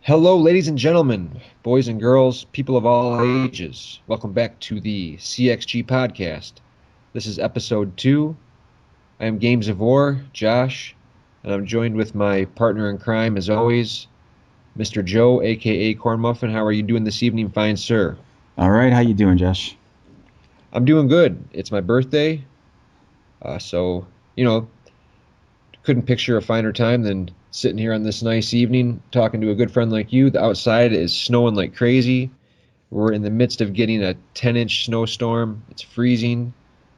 Hello, ladies and gentlemen, boys and girls, people of all ages. Welcome back to the CxG podcast. This is episode 2. I am Games of War, Josh, and I'm joined with my partner in crime, as always, Mr. Joe, aka Corn Muffin. How are you doing this evening, fine sir? All right, how you doing, Josh? I'm doing good. It's my birthday, so, you know, couldn't picture a finer time than sitting here on this nice evening talking to a good friend like you. The outside is snowing like crazy. We're in the midst of getting a 10-inch snowstorm. It's freezing.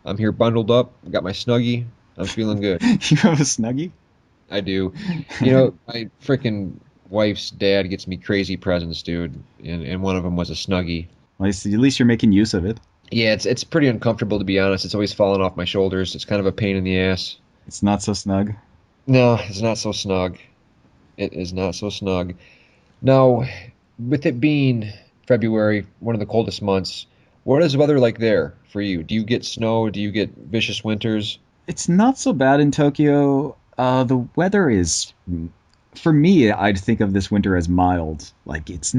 I'm here bundled up. Got my Snuggie. I'm feeling good. You have a Snuggie? I do. My freaking wife's dad gets me crazy presents, dude, and one of them was a Snuggie. Well, at least you're making use of it. Yeah, it's pretty uncomfortable to be honest. It's always falling off my shoulders. It's kind of a pain in the ass. It's not so snug. No, it's not so snug. It is not so snug. Now, with it being February, one of the coldest months, what is the weather like there for you? Do you get snow? Do you get vicious winters? It's not so bad in Tokyo. The weather is, for me, I'd think of this winter as mild. Like, it's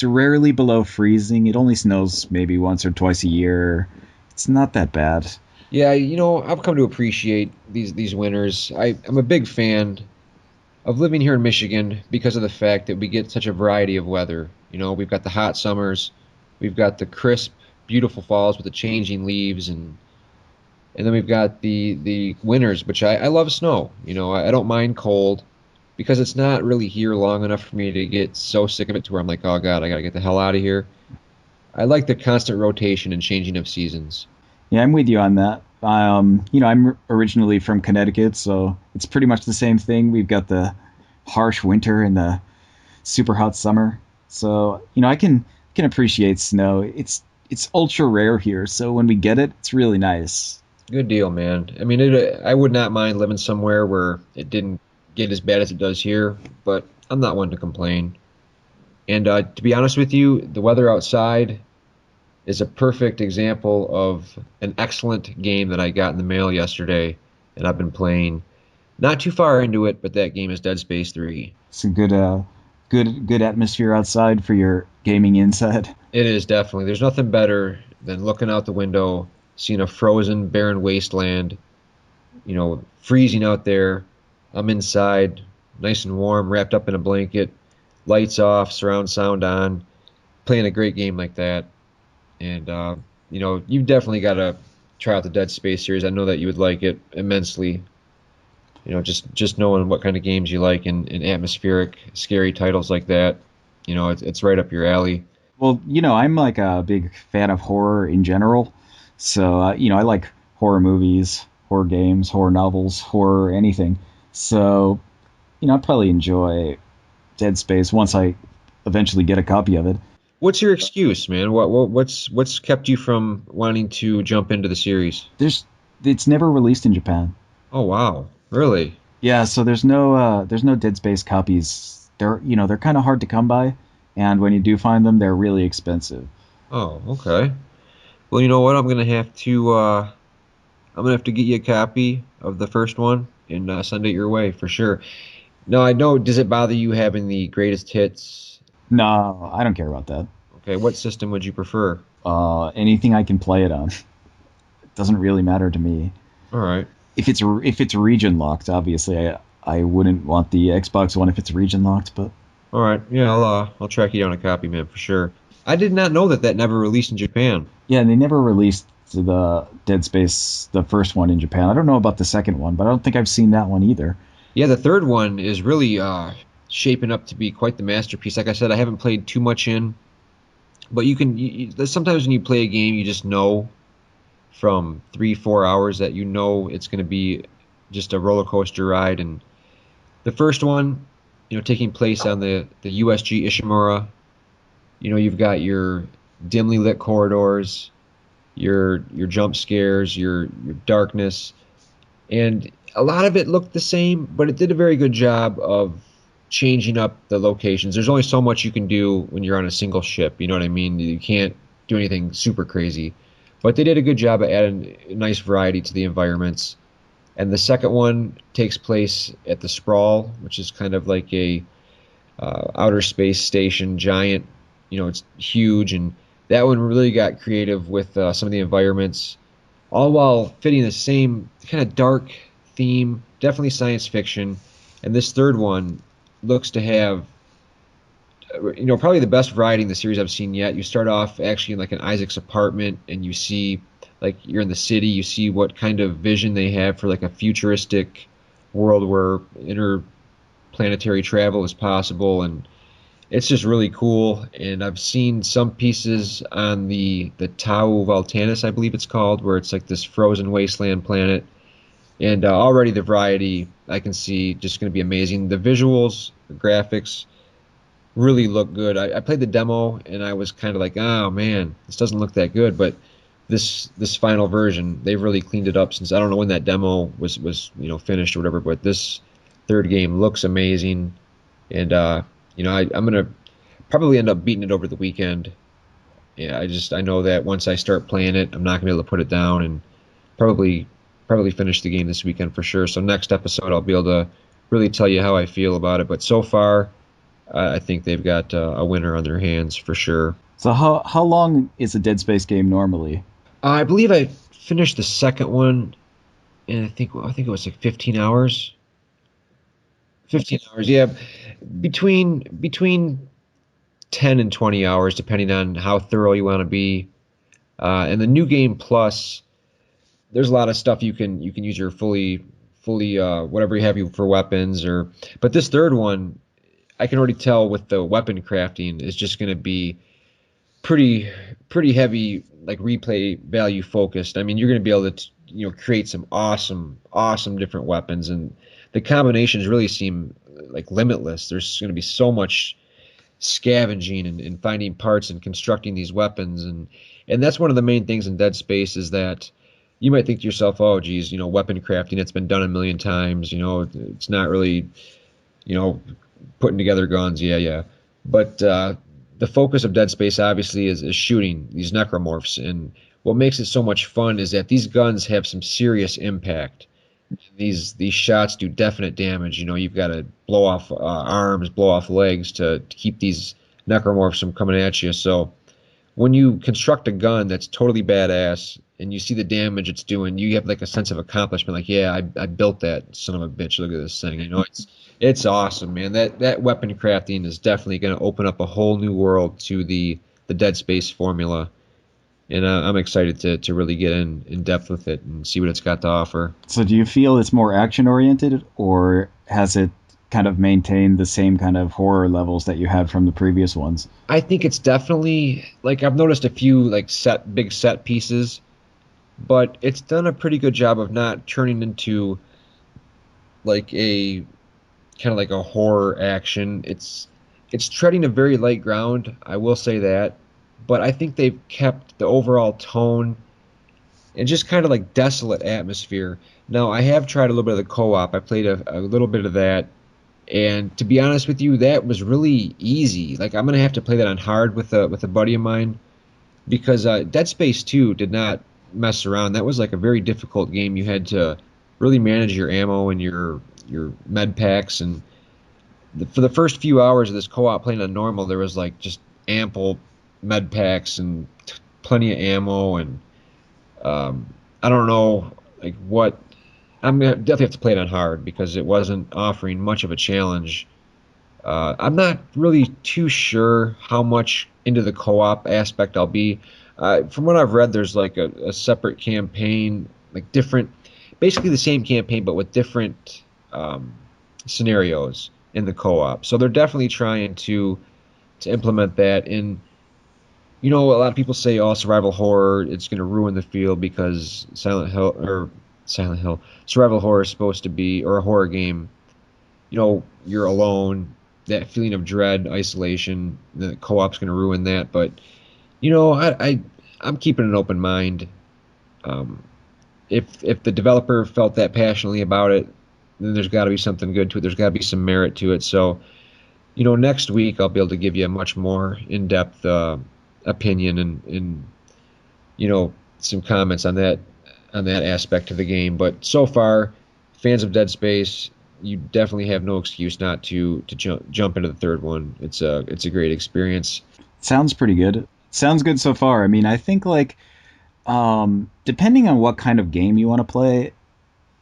rarely below freezing. It only snows maybe once or twice a year. It's not that bad. Yeah, I've come to appreciate these winters. I'm a big fan of living here in Michigan because of the fact that we get such a variety of weather. We've got the hot summers, we've got the crisp, beautiful falls with the changing leaves, and then we've got the winters, which I love snow. I don't mind cold because it's not really here long enough for me to get so sick of it to where I'm like, oh God, I gotta get the hell out of here. I like the constant rotation and changing of seasons. Yeah, I'm with you on that. I'm originally from Connecticut, so it's pretty much the same thing. We've got the harsh winter and the super hot summer. So, I can appreciate snow. It's ultra rare here, so when we get it, it's really nice. Good deal, man. I mean, I would not mind living somewhere where it didn't get as bad as it does here, but I'm not one to complain. And to be honest with you, the weather outside is a perfect example of an excellent game that I got in the mail yesterday, and I've been playing. Not too far into it, but that game is Dead Space 3. It's a good atmosphere outside for your gaming inside. It is definitely. There's nothing better than looking out the window, seeing a frozen, barren wasteland, freezing out there. I'm inside, nice and warm, wrapped up in a blanket, lights off, surround sound on, playing a great game like that. And you've definitely got to try out the Dead Space series. I know that you would like it immensely. Just knowing what kind of games you like and atmospheric, scary titles like that. It's right up your alley. Well, I'm like a big fan of horror in general. So, I like horror movies, horror games, horror novels, horror anything. So, I'd probably enjoy Dead Space once I eventually get a copy of it. What's your excuse, man? What's kept you from wanting to jump into the series? It's never released in Japan. Oh wow, really? Yeah, so there's no Dead Space copies. They're kind of hard to come by, and when you do find them, they're really expensive. Oh, okay. Well, you know what? I'm gonna have to get you a copy of the first one and send it your way for sure. No, I know. Does it bother you having the greatest hits? No, I don't care about that. Okay, what system would you prefer? Anything I can play it on. It doesn't really matter to me. All right. If it's region locked, obviously I wouldn't want the Xbox One if it's region locked, but All right. Yeah, I'll track you down a copy, man, for sure. I did not know that never released in Japan. yeah, they never released the Dead Space, the first one in Japan. I don't know about the second one, but I don't think I've seen that one either. Yeah, the third one is really shaping up to be quite the masterpiece. Like I said, I haven't played too much in, but sometimes when you play a game, you just know from 3 4 hours that it's going to be just a roller coaster ride. And the first one, taking place on the USG Ishimura, you've got your dimly lit corridors, your jump scares, your darkness, and a lot of it looked the same, but it did a very good job of changing up the locations. There's only so much you can do when you're on a single ship. You know what I mean? You can't do anything super crazy, but they did a good job of adding a nice variety to the environments. And the second one takes place at the Sprawl, which is kind of like a outer space station, giant. It's huge, and that one really got creative with some of the environments, all while fitting the same kind of dark theme, definitely science fiction. And this third one looks to have, probably the best variety in the series I've seen yet. You start off actually in like an Isaac's apartment, and you see like you're in the city. You see what kind of vision they have for like a futuristic world where interplanetary travel is possible, and it's just really cool. And I've seen some pieces on the Tau Voltanis, I believe it's called, where it's like this frozen wasteland planet. And already the variety I can see just going to be amazing. The visuals, the graphics really look good. I played the demo and I was kind of like, oh man, this doesn't look that good. But this final version, they've really cleaned it up since I don't know when that demo was finished or whatever. But this third game looks amazing, and I'm gonna probably end up beating it over the weekend. Yeah, I know that once I start playing it, I'm not gonna be able to put it down, and probably probably finish the game this weekend for sure. So next episode, I'll be able to really tell you how I feel about it. But so far, I think they've got a winner on their hands for sure. So how long is a Dead Space game normally? I believe I finished the second one, and I think it was like 15 hours. 15 hours, yeah, between 10 and 20 hours, depending on how thorough you want to be. And the new game plus, there's a lot of stuff you can use your fully whatever you have you for weapons or. But this third one, I can already tell with the weapon crafting is just going to be pretty pretty heavy, like replay value focused. I mean, you're going to be able to create some awesome different weapons, and the combinations really seem like limitless. There's going to be so much scavenging and finding parts and constructing these weapons, and that's one of the main things in Dead Space is that you might think to yourself, oh geez, weapon crafting, it's been done a million times, it's not really, you know putting together guns, yeah, but the focus of Dead Space obviously is shooting these necromorphs, and what makes it so much fun is that these guns have some serious impact. These shots do definite damage. You've got to blow off arms, blow off legs to keep these necromorphs from coming at you. So when you construct a gun that's totally badass and you see the damage it's doing, you have like a sense of accomplishment. Like, yeah, I built that son of a bitch. Look at this thing. It's awesome, man. That weapon crafting is definitely going to open up a whole new world to the Dead Space formula, and I'm excited to really get in depth with it and see what it's got to offer. So do you feel it's more action oriented, or has it kind of maintained the same kind of horror levels that you had from the previous ones? I think it's definitely like I've noticed a few like big set pieces, but it's done a pretty good job of not turning into like a kind of like a horror action. It's treading a very light ground, I will say that, but I think they've kept the overall tone and just kind of like desolate atmosphere. Now, I have tried a little bit of the co-op. I played a little bit of that, and to be honest with you, that was really easy. Like I'm gonna have to play that on hard with a buddy of mine because Dead Space 2 did not mess around. That was like a very difficult game. You had to really manage your ammo and your med packs, and for the first few hours of this co-op playing on normal, there was like just ample med packs and plenty of ammo, and I don't know like what. I'm gonna definitely have to play it on hard because it wasn't offering much of a challenge. I'm not really too sure how much into the co-op aspect I'll be. From what I've read, there's like a separate campaign, like different, basically the same campaign but with different scenarios in the co-op. So they're definitely trying to implement that. And a lot of people say, "Oh, survival horror, it's going to ruin the field because Silent Hill, survival horror is supposed to be, or a horror game. You're alone, that feeling of dread, isolation. The co-op's going to ruin that." But I'm keeping an open mind. Um, if the developer felt that passionately about it, then there's got to be something good to it. There's got to be some merit to it. So, next week I'll be able to give you a much more in-depth opinion and some comments on that aspect of the game. But so far, fans of Dead Space, you definitely have no excuse not to jump into the third one. It's a great experience. Sounds pretty good. Sounds good so far. I mean, I think like depending on what kind of game you want to play,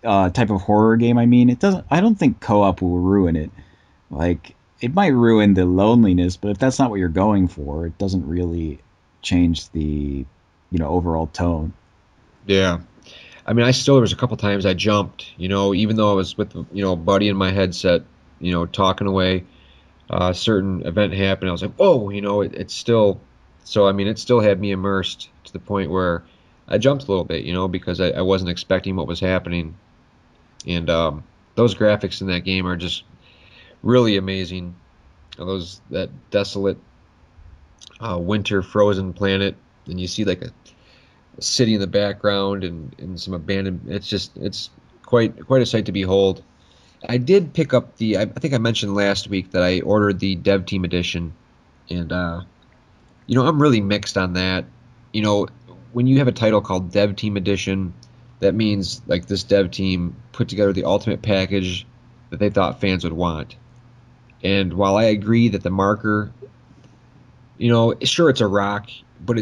type of horror game, I mean, it doesn't. I don't think co-op will ruin it. Like it might ruin the loneliness, but if that's not what you're going for, it doesn't really change the overall tone. Yeah. I mean, I still there was a couple times I jumped, even though I was with a buddy in my headset, talking away. A certain event happened. I was like, whoa, it's still. So I mean, it still had me immersed to the point where I jumped a little bit, because I wasn't expecting what was happening. And those graphics in that game are just really amazing. Those that desolate winter frozen planet, and you see like a city in the background and some abandoned. It's quite a sight to behold. I did pick up I think I mentioned last week that I ordered the Dev Team Edition, and I'm really mixed on that. You know, when you have a title called Dev Team Edition, that means like this dev team put together the ultimate package that they thought fans would want. And while I agree that the marker, sure it's a rock, but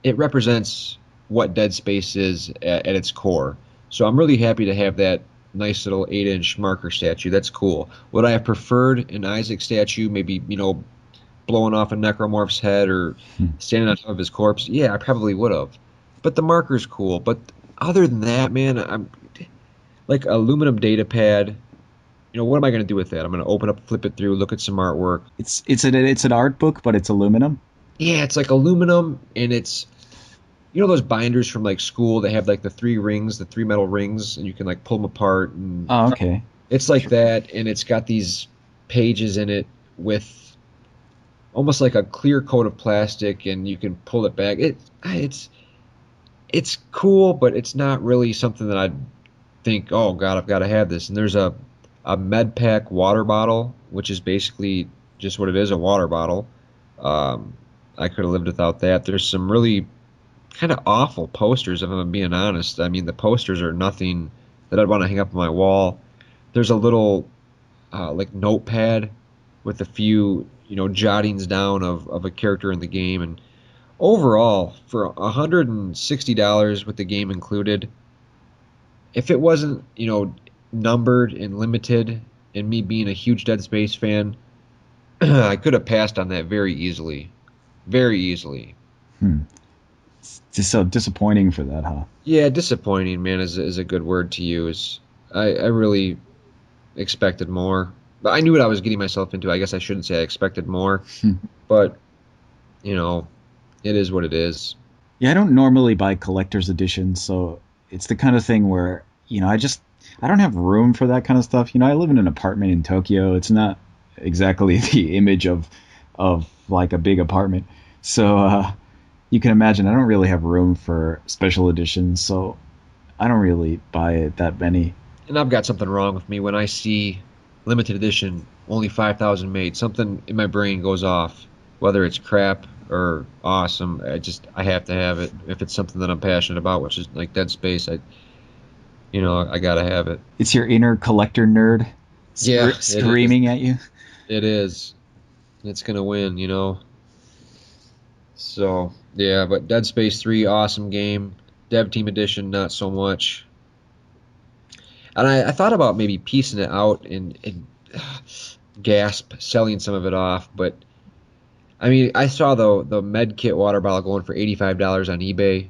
it represents what Dead Space is at its core. So I'm really happy to have that nice little 8-inch marker statue. That's cool. Would I have preferred an Isaac statue, maybe blowing off a necromorph's head or standing on top of his corpse? Yeah, I probably would have. But the marker's cool. But other than that, man, I'm like aluminum data pad. What am I going to do with that? I'm going to open up, flip it through, look at some artwork. It's an art book, but it's aluminum. Yeah, it's like aluminum, and it's those binders from like school that have like the three rings, the three metal rings, and you can like pull them apart, and Oh, okay. it's like that, and it's got these pages in it with almost like a clear coat of plastic, and you can pull it back. It's cool, but it's not really something that I'd think, oh God, I've got to have this. And there's a med pack water bottle, which is basically just what it is, a water bottle. Um, I could have lived without that. There's some really kind of awful posters, if I'm being honest. I mean, the posters are nothing that I'd want to hang up on my wall. There's a little like notepad with a few jottings down of a character in the game, and overall for $160 with the game included, if it wasn't numbered and limited, and me being a huge Dead Space fan, I could have passed on that very easily. Hmm. It's just so disappointing for that, huh? Yeah, disappointing, man, is a good word to use. I really expected more, but I knew what I was getting myself into. I guess I shouldn't say I expected more, but you know, it is what it is. Yeah, I don't normally buy collector's editions, so it's the kind of thing where, I don't have room for that kind of stuff. I live in an apartment in Tokyo. It's not exactly the image of like a big apartment. So, you can imagine I don't really have room for special editions, so I don't really buy that many. And I've got something wrong with me when I see limited edition, only 5,000 made. Something in my brain goes off, whether it's crap or awesome. I have to have it if it's something that I'm passionate about, which is like Dead Space. I gotta have it. It's your inner collector nerd Yeah, it is. screaming at you. It is. It's gonna win. So yeah, but Dead Space 3, awesome game. Dev Team Edition, not so much. And I thought about maybe piecing it out and gasp selling some of it off, but I mean I saw the med kit water bottle going for $85 on eBay,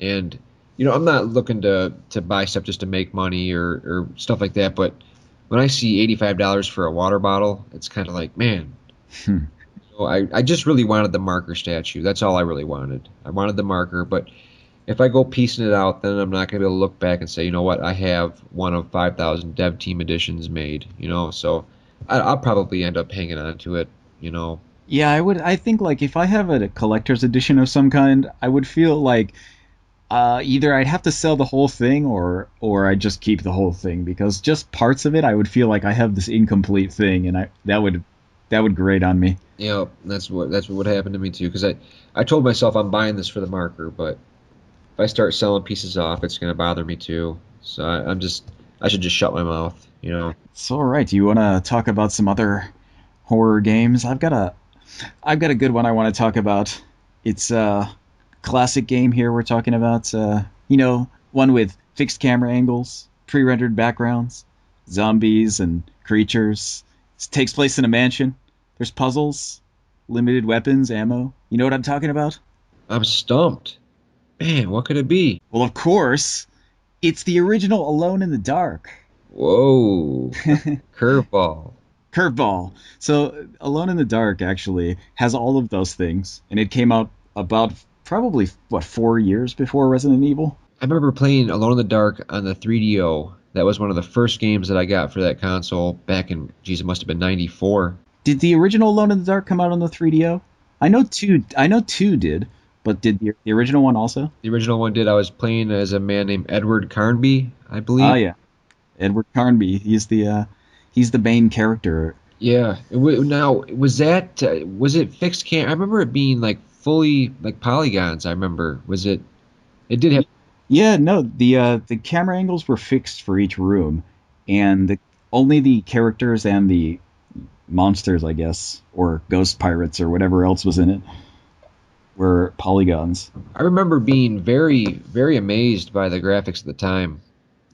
and I'm not looking to buy stuff just to make money or stuff like that, but when I see $85 for a water bottle, it's kind of like, man. Hmm. So I just really wanted the marker statue. That's all I really wanted. I wanted the marker, but if I go piecing it out, then I'm not going to be able to look back and say, you know what, I have one of 5,000 Dev Team editions made. So I'll probably end up hanging on to it. Yeah, I would. I think like if I have a collector's edition of some kind, I would feel like either I'd have to sell the whole thing or I'd just keep the whole thing because just parts of it, I would feel like I have this incomplete thing, and that would grate on me. That's what happened to me too. Because I told myself I'm buying this for the marker, but if I start selling pieces off, it's going to bother me too. So I'm just I should just shut my mouth, you know. So, all right. Do you want to talk about some other horror games? I've got a good one I want to talk about. It's a classic game here we're talking about. One with fixed camera angles, pre-rendered backgrounds, zombies and creatures. It takes place in a mansion. There's puzzles, limited weapons, ammo. You know what I'm talking about? I'm stumped. Man, what could it be? Well, of course, it's the original Alone in the Dark. Whoa, curveball. Curveball. So Alone in the Dark actually has all of those things, and it came out about probably what 4 years before Resident Evil. I remember playing Alone in the Dark on the 3DO. That was one of the first games that I got for that console back in, geez, it must have been 94. Did the original Alone in the Dark come out on the 3DO? I know two. I know two did, but did the original one also? The original one did. I was playing as a man named Edward Carnby, I Oh believe. yeah, Edward Carnby. He's the main character. Yeah. Now, was it fixed cam? I remember it being like fully like polygons. I remember. Was it? It did have. Yeah, no, the camera angles were fixed for each room, and only the characters and the monsters, I guess, or ghost pirates or whatever else was in it, were polygons. I remember being very, very amazed by the graphics at the time.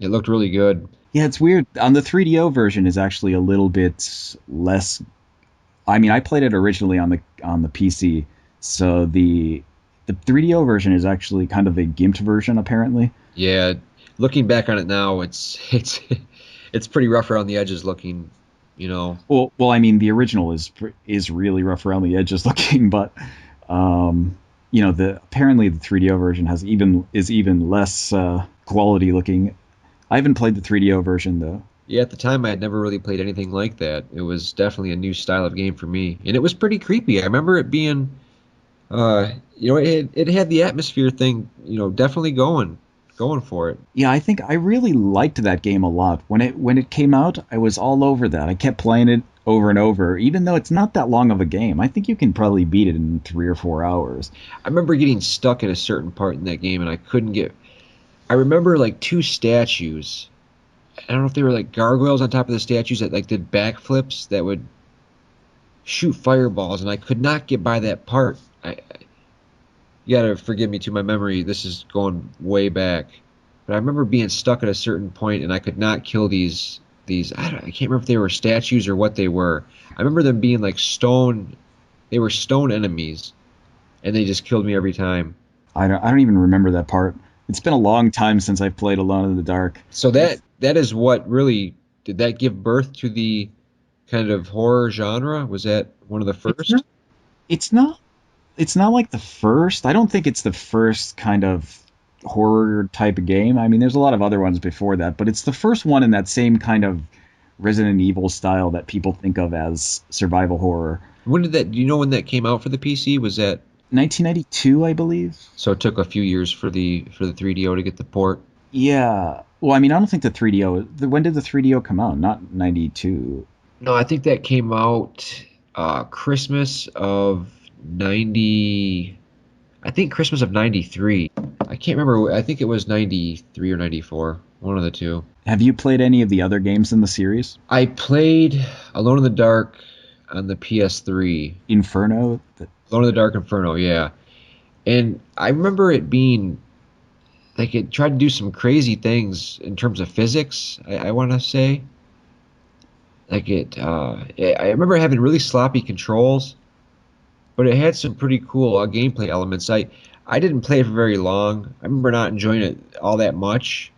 It looked really good. Yeah, it's weird. On the 3DO version is actually a little bit less. I mean, I played it originally on the PC, so the 3DO version is actually kind of a gimped version, apparently. Yeah. Looking back on it now, it's pretty rough around the edges looking. You know. I mean, the original is really rough around the edges looking, but the apparently the 3DO version is even less quality looking. I haven't played the 3DO version though. Yeah, at the time I had never really played anything like that. It was definitely a new style of game for me, and it was pretty creepy. I remember it being, it had the atmosphere thing, definitely going for it. Yeah, I think I really liked that game a lot. When it came out, I was all over that. I kept playing it over and over, even though it's not that long of a game. I think you can probably beat it in 3 or 4 hours. I remember getting stuck at a certain part in that game, and I couldn't get. I remember like two statues. I don't know if they were like gargoyles on top of the statues that like did backflips that would shoot fireballs, and I could not get by that part. You gotta forgive me too, my memory. This is going way back, but I remember being stuck at a certain point, and I could not kill these. I can't remember if they were statues or what they were. I remember them being like stone. They were stone enemies, and they just killed me every time. I don't even remember that part. It's been a long time since I've played Alone in the Dark. So that is what really did that give birth to the kind of horror genre? Was that one of the It's first? not. It's not. It's not like the first. I don't think it's the first kind of horror type of game. I mean, there's a lot of other ones before that, but it's the first one in that same kind of Resident Evil style that people think of as survival horror. When did that? Do you know when that came out for the PC? Was that 1992, I believe. so? It took a few years for the 3DO to get the port. Yeah. Well, I mean, I don't think the 3DO. When did the 3DO come out? Not 92. No, I think that came out Christmas of 90. I think Christmas of 93. I can't remember. I think it was 93 or 94. One of the two. Have you played any of the other games in the series? I played Alone in the Dark on the PS3. Inferno. Alone in the Dark Inferno, yeah. And I remember it being like it tried to do some crazy things in terms of physics, I want to say. Like I remember having really sloppy controls, but it had some pretty cool gameplay elements. I didn't play it for very long. I remember not enjoying it all that much.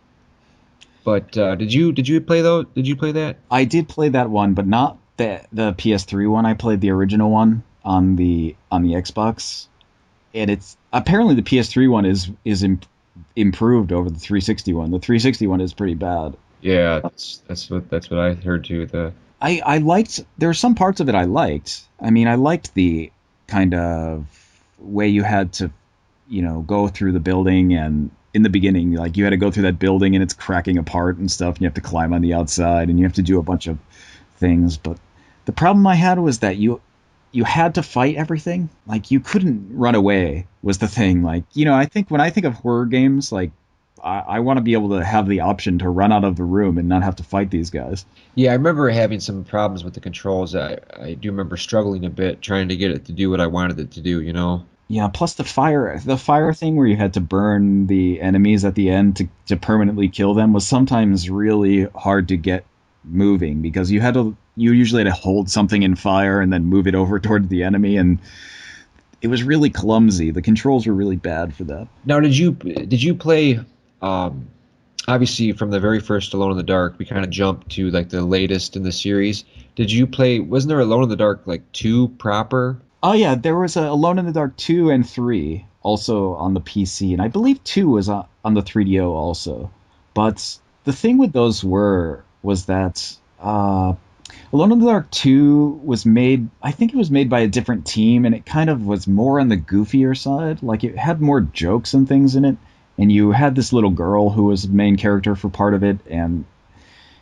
But did you play though? Did you play that? I did play that one, but not the PS3 one. I played the original one on the Xbox, and it's apparently the PS3 one is improved over the 360 one. The 360 one is pretty bad. Yeah, that's what I heard too. I liked there were some parts of it I liked. I mean, I liked the kind of way you had to, go through the building, and in the beginning, like you had to go through that building and it's cracking apart and stuff, and you have to climb on the outside and you have to do a bunch of things. But the problem I had was that you had to fight everything. Like you couldn't run away was the thing. Like, I think when I think of horror games, like I want to be able to have the option to run out of the room and not have to fight these guys. Yeah, I remember having some problems with the controls. I do remember struggling a bit trying to get it to do what I wanted it to do, you know? Yeah, plus the fire thing where you had to burn the enemies at the end to permanently kill them was sometimes really hard to get moving because you usually had to hold something in fire and then move it over toward the enemy, and it was really clumsy. The controls were really bad for that. Now, did you play um obviously from the very first Alone in the Dark, we kind of jumped to like the latest in the series. Did you play, wasn't there Alone in the Dark like 2 proper? Oh yeah, there was a Alone in the Dark 2 and 3 also on the PC, and I believe 2 was on the 3DO also. But the thing with those was that Alone in the Dark 2 was made, I think it was made by a different team, and it kind of was more on the goofier side. Like it had more jokes and things in it, and you had this little girl who was the main character for part of it, and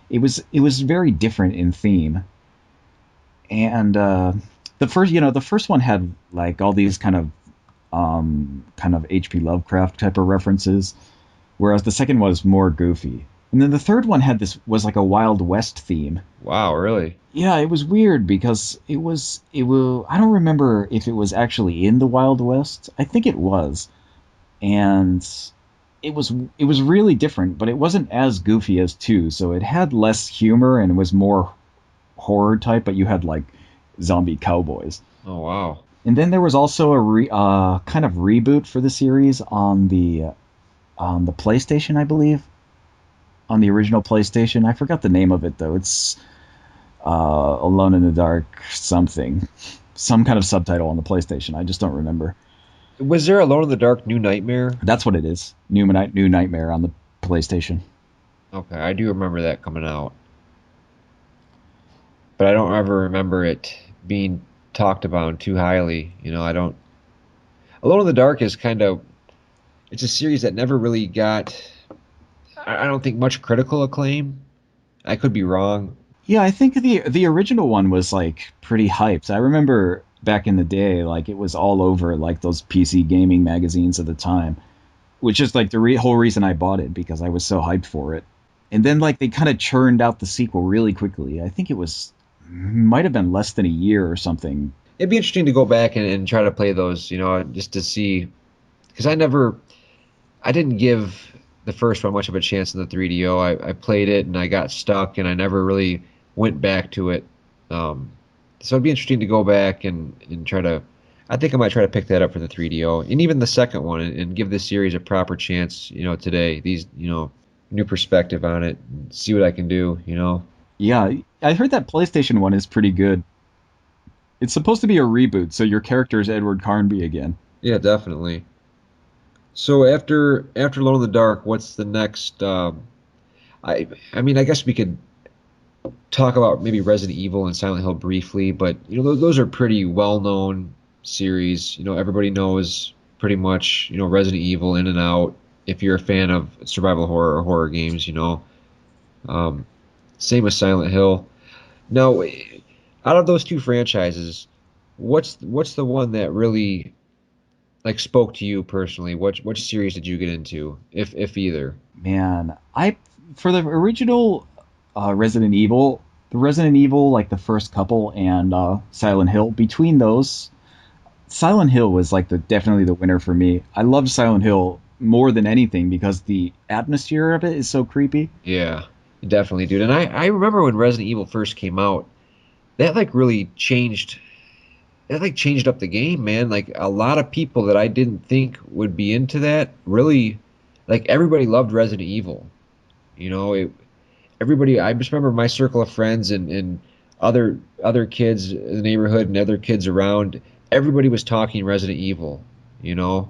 it was very different in theme. And the first one had like all these kind of H.P. Lovecraft type of references, whereas the second was more goofy. And then the third one was like a Wild West theme. Wow, really? Yeah, it was weird because it was I don't remember if it was actually in the Wild West. I think it was. And it was really different, but it wasn't as goofy as 2, so it had less humor and was more horror type, but you had like zombie cowboys. Oh, wow. And then there was also a kind of reboot for the series on the PlayStation, I believe, on the original PlayStation. I forgot the name of it though. It's Alone in the Dark something, some kind of subtitle on the PlayStation. I just don't remember. Was there Alone in the Dark New Nightmare? That's what it is. New Nightmare on the PlayStation. Okay, I do remember that coming out, but I don't ever remember it being talked about too highly. You know, I don't. Alone in the Dark is kind of, it's a series that never really got, I don't think, much critical acclaim. I could be wrong. Yeah, I think the original one was like pretty hyped. I remember back in the day, like it was all over like those PC gaming magazines at the time, which is like the whole reason I bought it because I was so hyped for it. And then like they kind of churned out the sequel really quickly. I think it was might have been less than a year or something. It'd be interesting to go back and try to play those, you know, just to see, because I didn't give the first one much of a chance in the 3DO. I played it and I got stuck and I never really went back to it. So it'd be interesting to go back and try to. I think I might try to pick that up for the 3DO and even the second one and give this series a proper chance. You know, today these new perspective on it, and see what I can do. You know. Yeah, I heard that PlayStation one is pretty good. It's supposed to be a reboot, so your character is Edward Carnby again. Yeah, definitely. So after Alone in the Dark, what's the next? I mean, I guess we could talk about maybe Resident Evil and Silent Hill briefly, but you know those are pretty well known series. You know, everybody knows pretty much, you know, Resident Evil in and out. If you're a fan of survival horror or horror games, you know. Um, Same with Silent Hill. Now, out of those two franchises, what's the one that really like spoke to you personally? Which series did you get into, if either? Man, I for the original Resident Evil, the Resident Evil like the first couple and Silent Hill. Between those, Silent Hill was like the definitely the winner for me. I loved Silent Hill more than anything because the atmosphere of it is so creepy. Yeah, definitely, dude. And I remember when Resident Evil first came out, that like really changed. That like changed up the game, man. Like a lot of people that I didn't think would be into that really, like everybody loved Resident Evil. You know, everybody. I just remember my circle of friends and other kids in the neighborhood and other kids around. Everybody was talking Resident Evil. You know,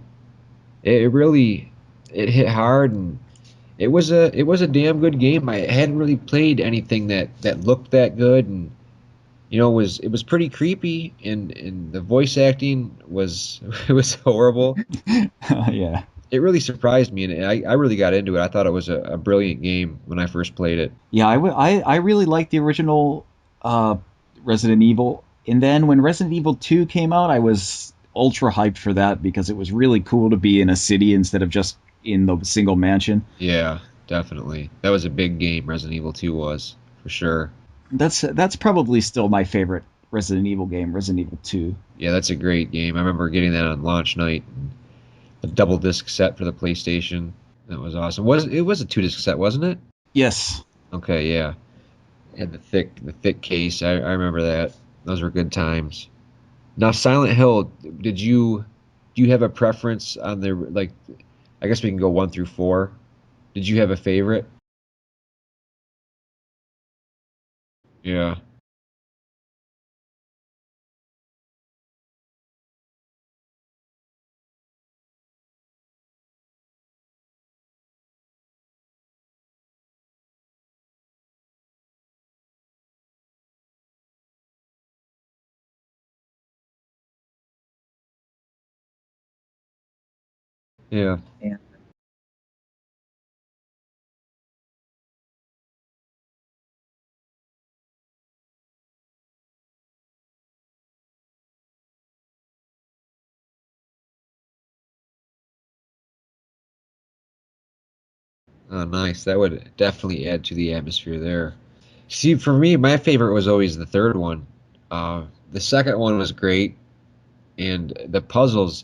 it really it hit hard, and it was a damn good game. I hadn't really played anything that looked that good, and you know it was pretty creepy, and the voice acting was it was horrible. Yeah. It really surprised me, and I really got into it. I thought it was a brilliant game when I first played it. Yeah, I really liked the original uh, Resident Evil, and then when Resident Evil 2 came out, I was ultra hyped for that because it was really cool to be in a city instead of just in the single mansion. Yeah, definitely. That was a big game, Resident Evil 2 was, for sure. That's probably still my favorite Resident Evil game, Resident Evil 2. Yeah, that's a great game. I remember getting that on launch night. A double disc set for the PlayStation. That was awesome. It was a two disc set, wasn't it? Yes. Okay, yeah. It had the thick case. I remember that. Those were good times. Now, Silent Hill, do you have a preference on the like? I guess we can go 1 through 4. Did you have a favorite? Yeah, yeah. Oh, nice. That would definitely add to the atmosphere there. See, for me, my favorite was always the third one. The second one was great, and the puzzles,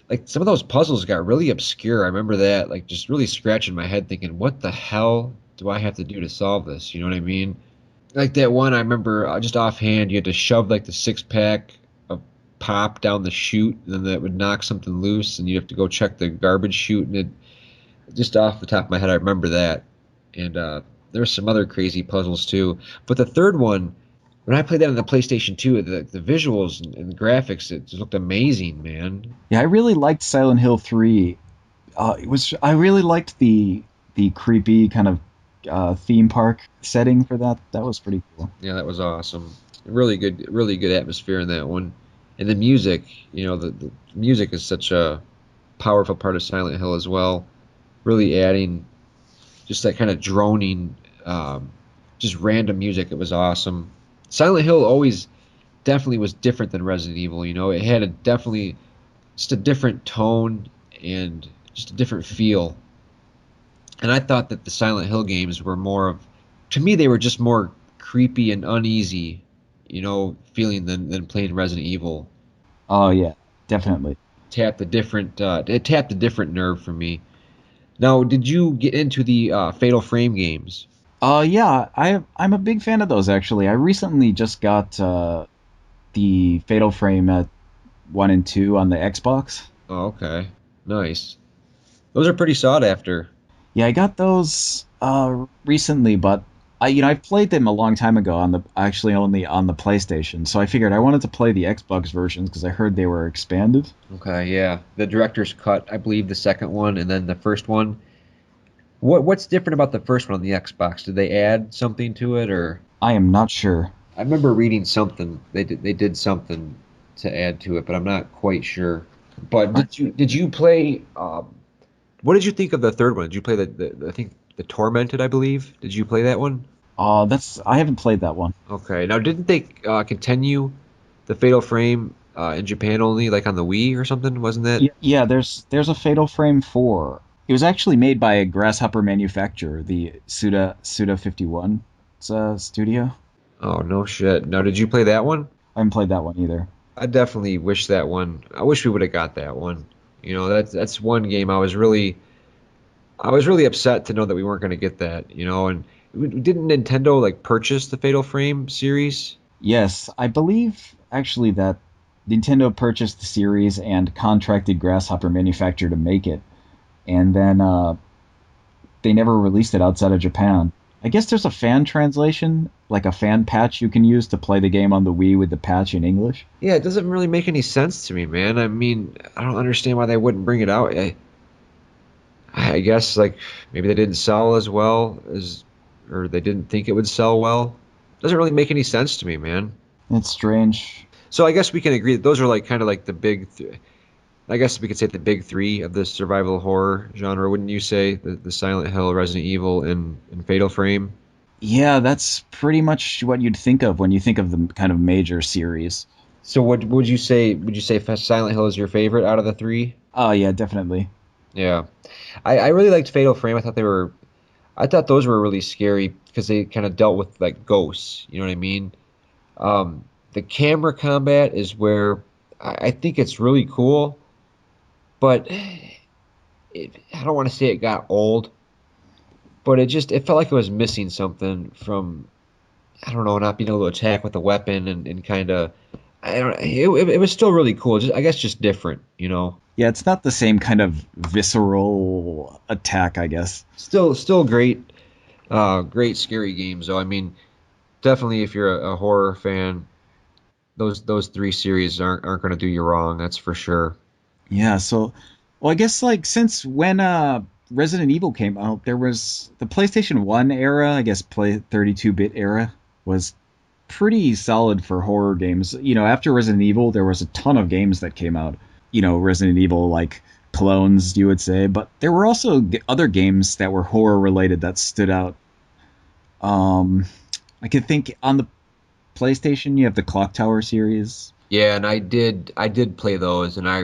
like some of those puzzles got really obscure. I remember that, like just really scratching my head, thinking, "What the hell do I have to do to solve this?" You know what I mean? Like that one, I remember just offhand, you had to shove like the 6 pack of pop down the chute, and then that would knock something loose, and you have to go check the garbage chute, and it just off the top of my head, I remember that. And there's some other crazy puzzles too. But the third one, when I played that on the PlayStation 2, the visuals and the graphics, it just looked amazing, man. Yeah, I really liked Silent Hill 3. It was I really liked the creepy kind of theme park setting for that. That was pretty cool. Yeah, that was awesome. Really good atmosphere in that one. And the music, the music is such a powerful part of Silent Hill as well. Really adding just that kind of droning, um, just random music. It was awesome. Silent Hill always definitely was different than Resident Evil. It had a definitely just a different tone and just a different feel. And I thought that the Silent Hill games were more of, to me, they were just more creepy and uneasy, feeling than playing Resident Evil. Oh yeah, definitely. It tapped a different nerve for me. Now, did you get into the Fatal Frame games? Yeah, I'm a big fan of those actually. I recently just got the Fatal Frame at 1 and 2 on the Xbox. Oh, okay, nice. Those are pretty sought after. Yeah, I got those recently, but I played them a long time ago on the actually only on the PlayStation. So I figured I wanted to play the Xbox versions because I heard they were expanded. Okay, yeah. The director's cut, I believe, the second one, and then the first one. What's different about the first one on the Xbox? Did they add something to it, or I am not sure. I remember reading something. They did something to add to it, but I'm not quite sure. But I, did you play? What did you think of the third one? Did you play I think the Tormented, I believe? Did you play that one? that's I haven't played that one. Okay. Now, didn't they continue the Fatal Frame in Japan only, like on the Wii or something? Wasn't that? Yeah, there's a Fatal Frame 4. It was actually made by a Grasshopper manufacturer, the Suda 51 studio. Oh no shit. Now, did you play that one? I haven't played that one either. I definitely wish that one. I wish we would have got that one. That's one game I was really upset to know that we weren't going to get that. And didn't Nintendo like purchase the Fatal Frame series? Yes, I believe actually that Nintendo purchased the series and contracted Grasshopper manufacturer to make it, and then they never released it outside of Japan. I guess there's a fan translation, like a fan patch you can use to play the game on the Wii with the patch in English. Yeah, it doesn't really make any sense to me, man. I mean, I don't understand why they wouldn't bring it out. I guess like maybe they didn't sell as well as, or they didn't think it would sell well. Doesn't really make any sense to me, man. It's strange. So I guess we can agree that those are like kind of like the I guess we could say the big three of the survival horror genre, wouldn't you say? The Silent Hill, Resident Evil, and Fatal Frame. Yeah, that's pretty much what you'd think of when you think of the kind of major series. So what would you say? Would you say Silent Hill is your favorite out of the three? Oh yeah, definitely. Yeah. I really liked Fatal Frame. I thought those were really scary because they kind of dealt with like ghosts. You know what I mean? The camera combat is where I think it's really cool, but I don't want to say it got old, but it felt like it was missing something from I don't know, not being able to attack with a weapon and kind of I don't it was still really cool. Just I guess just different, you know. Yeah, it's not the same kind of visceral attack, I guess. Still great, great scary games though. I mean, definitely if you're a horror fan, those three series aren't going to do you wrong. That's for sure. Yeah, so well, I guess like since when Resident Evil came out, there was the PlayStation 1 era, I guess play 32-bit era was pretty solid for horror games. After Resident Evil, there was a ton of games that came out. Resident Evil like clones, you would say, but there were also other games that were horror related that stood out. Um I could think on the PlayStation, you have the Clock Tower series. Yeah, and I did play those, and I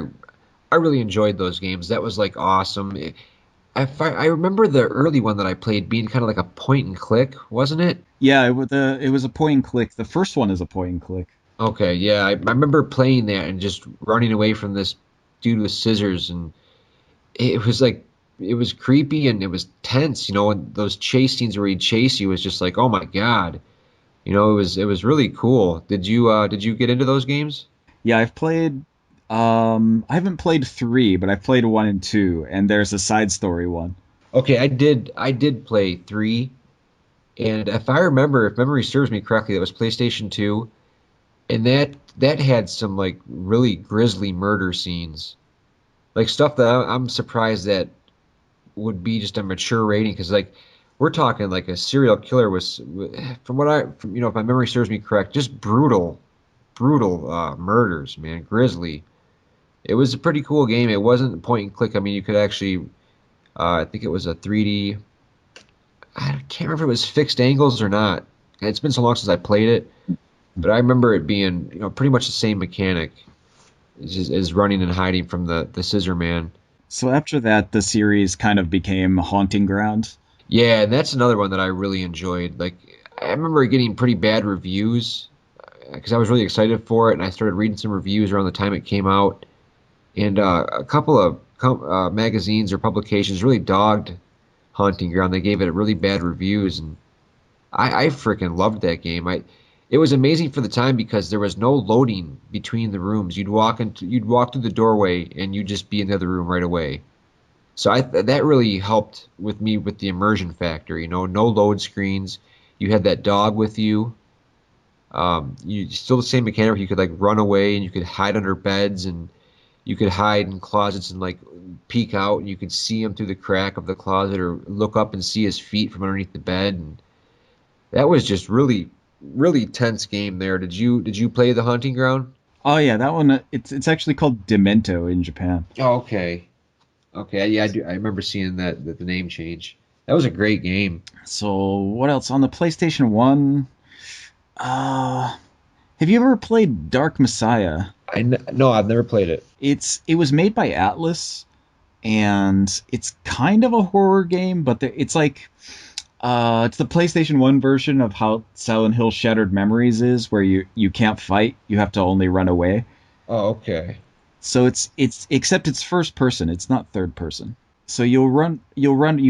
really enjoyed those games. That was like awesome. I remember the early one that I played being kind of like a point and click, wasn't it? Yeah, it was a point and click. The first one is a point and click. Okay, yeah, I remember playing that and just running away from this dude with scissors, and it was like it was creepy and it was tense, you know, and those chase scenes where he'd chase you was just like, oh my God. You know, it was really cool. Did you get into those games? Yeah, I've played. I haven't played three, but I've played one and two, and there's a side story one. Okay, I did play three, and if I remember, if memory serves me correctly, that was PlayStation 2, and that had some like really grisly murder scenes. Like stuff that I'm surprised that would be just a mature rating because like we're talking like a serial killer was from what if my memory serves me correct, just brutal murders, man, grisly. It was a pretty cool game. It wasn't point and click. I mean, you could actually I think it was a 3D. I can't remember if it was fixed angles or not. It's been so long since I played it, but I remember it being pretty much the same mechanic as running and hiding from the scissor man. So after that, the series kind of became Haunting Ground. Yeah, and that's another one that I really enjoyed. Like, I remember getting pretty bad reviews because I was really excited for it, and I started reading some reviews around the time it came out, and a couple of magazines or publications really dogged Haunting Ground. They gave it really bad reviews, and I freaking loved that game. It was amazing for the time because there was no loading between the rooms. You'd walk through the doorway, and you'd just be in the other room right away. So that really helped with me with the immersion factor. You know, no load screens. You had that dog with you. You still the same mechanic. You could like run away and you could hide under beds and you could hide in closets and like peek out and you could see him through the crack of the closet or look up and see his feet from underneath the bed. And that was just really tense game there. Did you play the Hunting Ground? Oh yeah, that one. It's actually called Demento in Japan. Oh, okay. Okay, yeah, I do. I remember seeing that the name change. That was a great game. So what else on the PlayStation 1? Uh, have you ever played Dark Messiah? No, I've never played it. It was made by Atlas, and it's kind of a horror game, but it's like it's the PlayStation 1 version of how Silent Hill Shattered Memories is, where you can't fight, you have to only run away. Oh, okay. So it's except it's first person, it's not third person. So you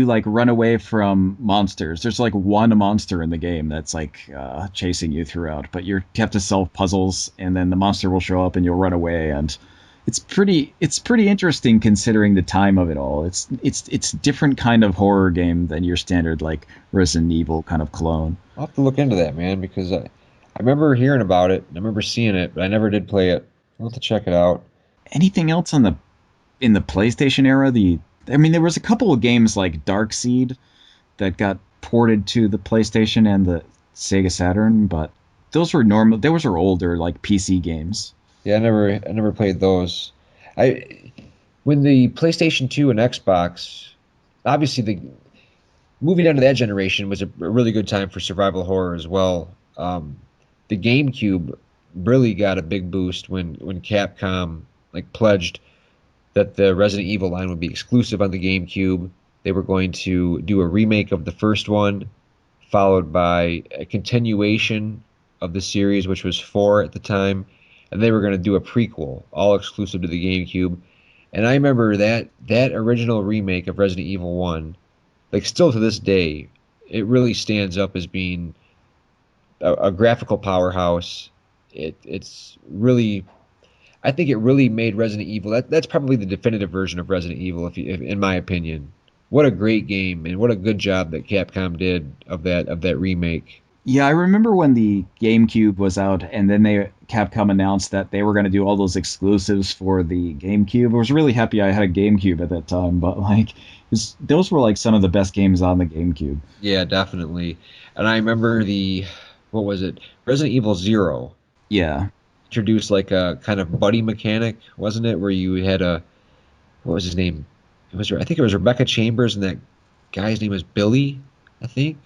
like run away from monsters. There's like one monster in the game that's like chasing you throughout, but you have to solve puzzles, and then the monster will show up, and you'll run away, and it's pretty interesting considering the time of it all. It's different kind of horror game than your standard like Resident Evil kind of clone. I'll have to look into that, man, because I remember hearing about it. I remember seeing it, but I never did play it. I'll have to check it out. Anything else in the PlayStation era? There was a couple of games like Dark Seed that got ported to the PlayStation and the Sega Saturn, but those were normal. Those were older like PC games. Yeah, I never played those. I when the PlayStation 2 and Xbox, obviously the moving on to that generation was a really good time for survival horror as well. The GameCube really got a big boost when Capcom like pledged that the Resident Evil line would be exclusive on the GameCube. They were going to do a remake of the first one, followed by a continuation of the series, which was four at the time, and they were going to do a prequel, all exclusive to the GameCube. And I remember that original remake of Resident Evil 1, like still to this day, it really stands up as being a graphical powerhouse. It's really, I think it really made Resident Evil. That's probably the definitive version of Resident Evil, if in my opinion. What a great game, and what a good job that Capcom did of that remake. Yeah, I remember when the GameCube was out, and then Capcom announced that they were going to do all those exclusives for the GameCube. I was really happy I had a GameCube at that time, but like, those were like some of the best games on the GameCube. Yeah, definitely. And I remember what was it? Resident Evil Zero Yeah, introduced like a kind of buddy mechanic, wasn't it? Where you had what was his name? I think it was Rebecca Chambers, and that guy's name was Billy, I think.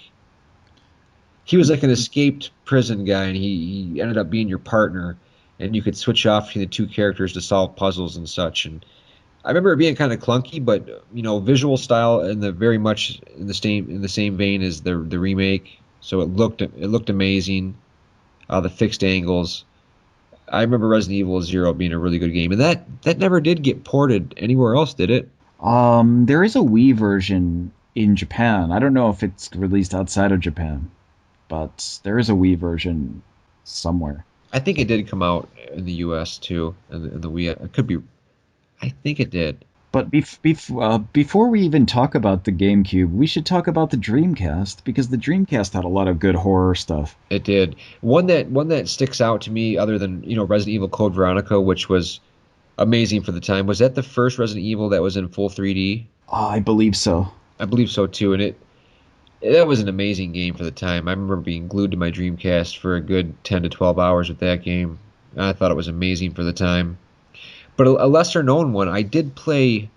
He was like an escaped prison guy, and he ended up being your partner, and you could switch off between the two characters to solve puzzles and such. And I remember it being kind of clunky, but visual style and the very much in the same vein as the remake. So it looked amazing. The fixed angles. I remember Resident Evil Zero being a really good game, and that never did get ported anywhere else, did it? there is a Wii version in Japan. I don't know if it's released outside of Japan, but there is a Wii version somewhere. I think it did come out in the U.S. too, and the Wii. It could be. I think it did. But before we even talk about the GameCube, we should talk about the Dreamcast because the Dreamcast had a lot of good horror stuff. It did. One that sticks out to me, other than Resident Evil Code Veronica, which was amazing for the time. Was that the first Resident Evil that was in full 3D? I believe so. I believe so too, and that was an amazing game for the time. I remember being glued to my Dreamcast for a good 10 to 12 hours with that game. I thought it was amazing for the time. But a lesser known one, I did play.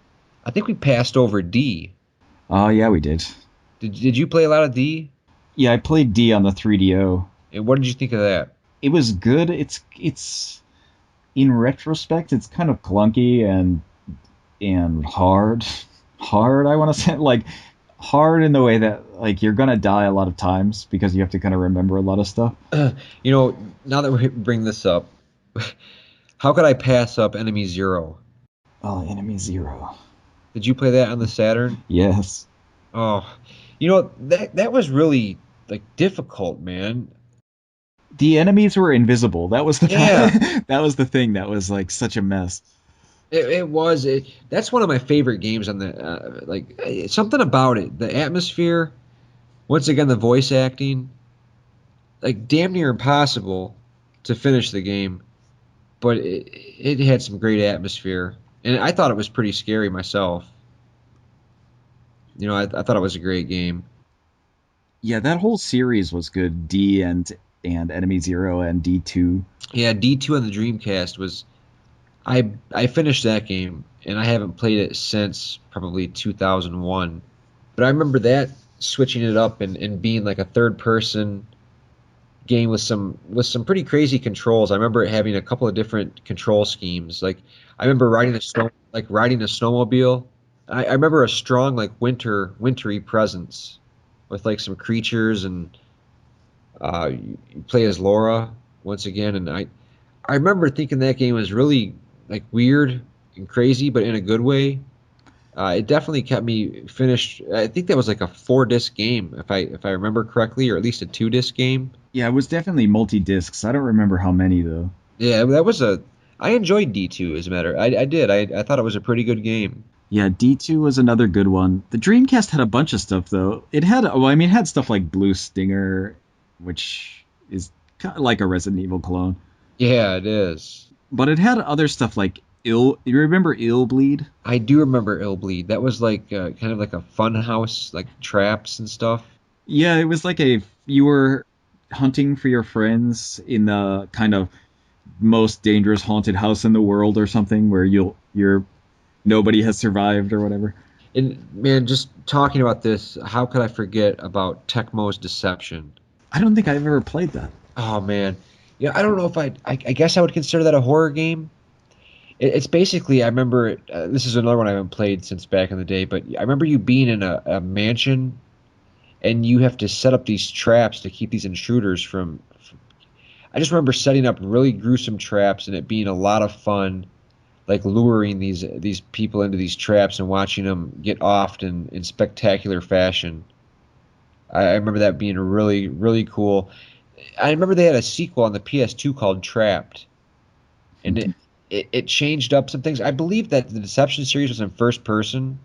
I think we passed over D. Oh yeah, we did. Did you play a lot of D? Yeah, I played D on the 3DO. And what did you think of that? It was good. It's in retrospect, it's kind of clunky and hard. Hard, I want to say, like hard in the way that like you're gonna die a lot of times because you have to kind of remember a lot of stuff. Now that we bring this up, how could I pass up Enemy Zero? Oh, Enemy Zero. Did you play that on the Saturn? Yes. Oh, that was really like difficult, man. The enemies were invisible. That was the Yeah, that was the thing that was like such a mess. it was. That's one of my favorite games on the something about it, the atmosphere. Once again, the voice acting, like damn near impossible to finish the game, but it had some great atmosphere, and I thought it was pretty scary myself. I thought it was a great game. Yeah, that whole series was good. D and Enemy Zero and D2. Yeah, D2 on the Dreamcast was. I finished that game, and I haven't played it since probably 2001. But I remember that switching it up and being like a third person game with some pretty crazy controls. I remember it having a couple of different control schemes. Like I remember riding a snowmobile. I remember a strong like wintry presence with like some creatures, and you play as Laura once again. And I remember thinking that game was really like weird and crazy, but in a good way. It definitely kept me finished. I think that was like a 4 disc game, if I remember correctly, or at least a 2 disc game. Yeah, it was definitely multi discs. I don't remember how many though. Yeah, that was a. I enjoyed D2 as a matter. I did. I thought it was a pretty good game. Yeah, D2 was another good one. The Dreamcast had a bunch of stuff though. It had stuff like Blue Stinger, which is kind of like a Resident Evil clone. Yeah, it is. But it had other stuff like You remember Ill Bleed? I do remember Illbleed. That was like kind of like a fun house, like traps and stuff. Yeah, it was like you were hunting for your friends in the kind of most dangerous haunted house in the world or something where you're nobody has survived or whatever. And man, just talking about this, how could I forget about Tecmo's Deception? I don't think I've ever played that. Oh man, yeah, I don't know if I guess I would consider that a horror game. It's basically, I remember, this is another one I haven't played since back in the day, but I remember you being in a mansion and you have to set up these traps to keep these intruders from. I just remember setting up really gruesome traps and it being a lot of fun, like luring these people into these traps and watching them get offed in spectacular fashion. I remember that being really, really cool. I remember they had a sequel on the PS2 called Trapped, and it changed up some things. I believe that the Deception series was in first person,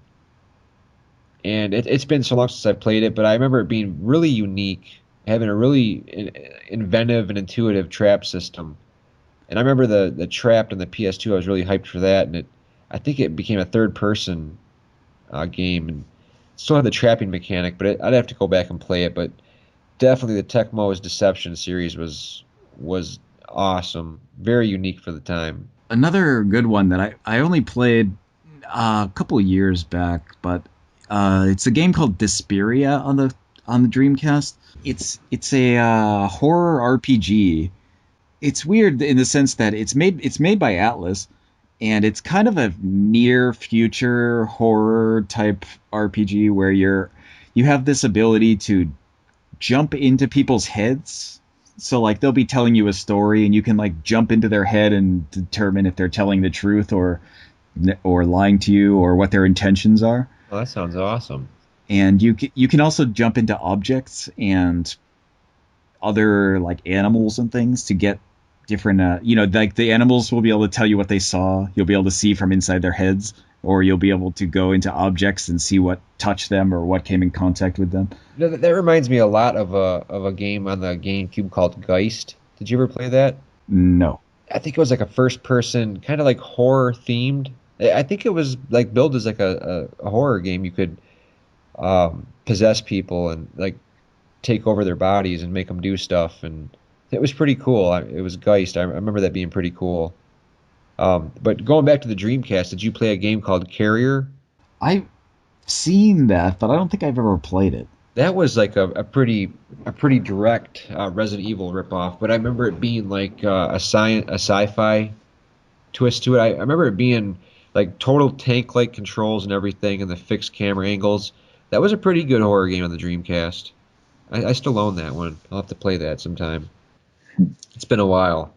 and it's been so long since I played it, but I remember it being really unique, having a really inventive and intuitive trap system. And I remember the Trapped on the PS2. I was really hyped for that, and I think it became a third person game, and still had the trapping mechanic, but I'd have to go back and play it. But definitely the Tecmo's Deception series was awesome, very unique for the time. Another good one that I only played a couple of years back, but it's a game called Desperia on the Dreamcast. It's a horror RPG. It's weird in the sense that it's made by Atlas, and it's kind of a near future horror type RPG where you have this ability to jump into people's heads. So like they'll be telling you a story and you can like jump into their head and determine if they're telling the truth or lying to you or what their intentions are. Oh, that sounds awesome. And you can also jump into objects and other like animals and things to get different like the animals will be able to tell you what they saw. You'll be able to see from inside their heads, or you'll be able to go into objects and see what touched them or what came in contact with them. That reminds me a lot of a game on the GameCube called Geist. Did you ever play that? No. I think it was like a first person, kind of like horror themed. I think it was like billed as like a horror game. You could possess people and like take over their bodies and make them do stuff, and it was pretty cool. It was Geist. I remember that being pretty cool. But going back to the Dreamcast, did you play a game called Carrier? I've seen that, but I don't think I've ever played it. That was like a pretty direct Resident Evil ripoff, but I remember it being like a sci-fi twist to it. I remember it being like total tank-like controls and everything, and the fixed camera angles. That was a pretty good horror game on the Dreamcast. I still own that one. I'll have to play that sometime. It's been a while.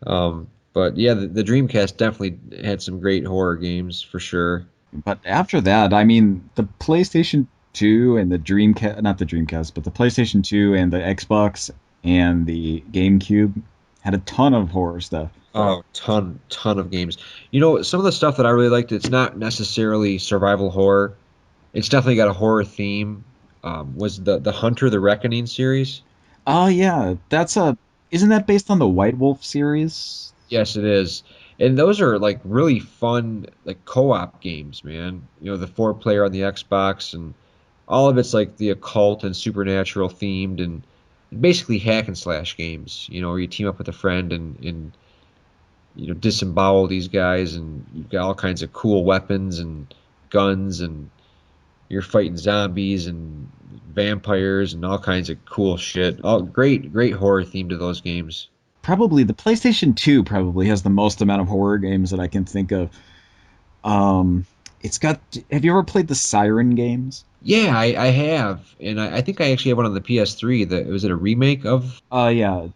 But yeah, the Dreamcast definitely had some great horror games for sure. But after that, I mean, the PlayStation 2 and the Dreamcast, not the Dreamcast, but the PlayStation 2 and the Xbox and the GameCube had a ton of horror stuff. Oh, ton of games. You know, some of the stuff that I really liked, it's not necessarily survival horror. It's definitely got a horror theme. Was the Hunter the Reckoning series? Oh yeah, isn't that based on the White Wolf series? Yes, it is. And those are like really fun, like co-op games, man. You know, the four player on the Xbox, and all of it's like the occult and supernatural themed, and basically hack and slash games. You know, where you team up with a friend and disembowel these guys, and you've got all kinds of cool weapons and guns, and you're fighting zombies and vampires and all kinds of cool shit. All great horror theme to those games. Probably the PlayStation 2 probably has the most amount of horror games that I can think of. It's got. Have you ever played the Siren games? Yeah, I have, and I think I actually have one on the PS3. That was it a remake of? Yeah,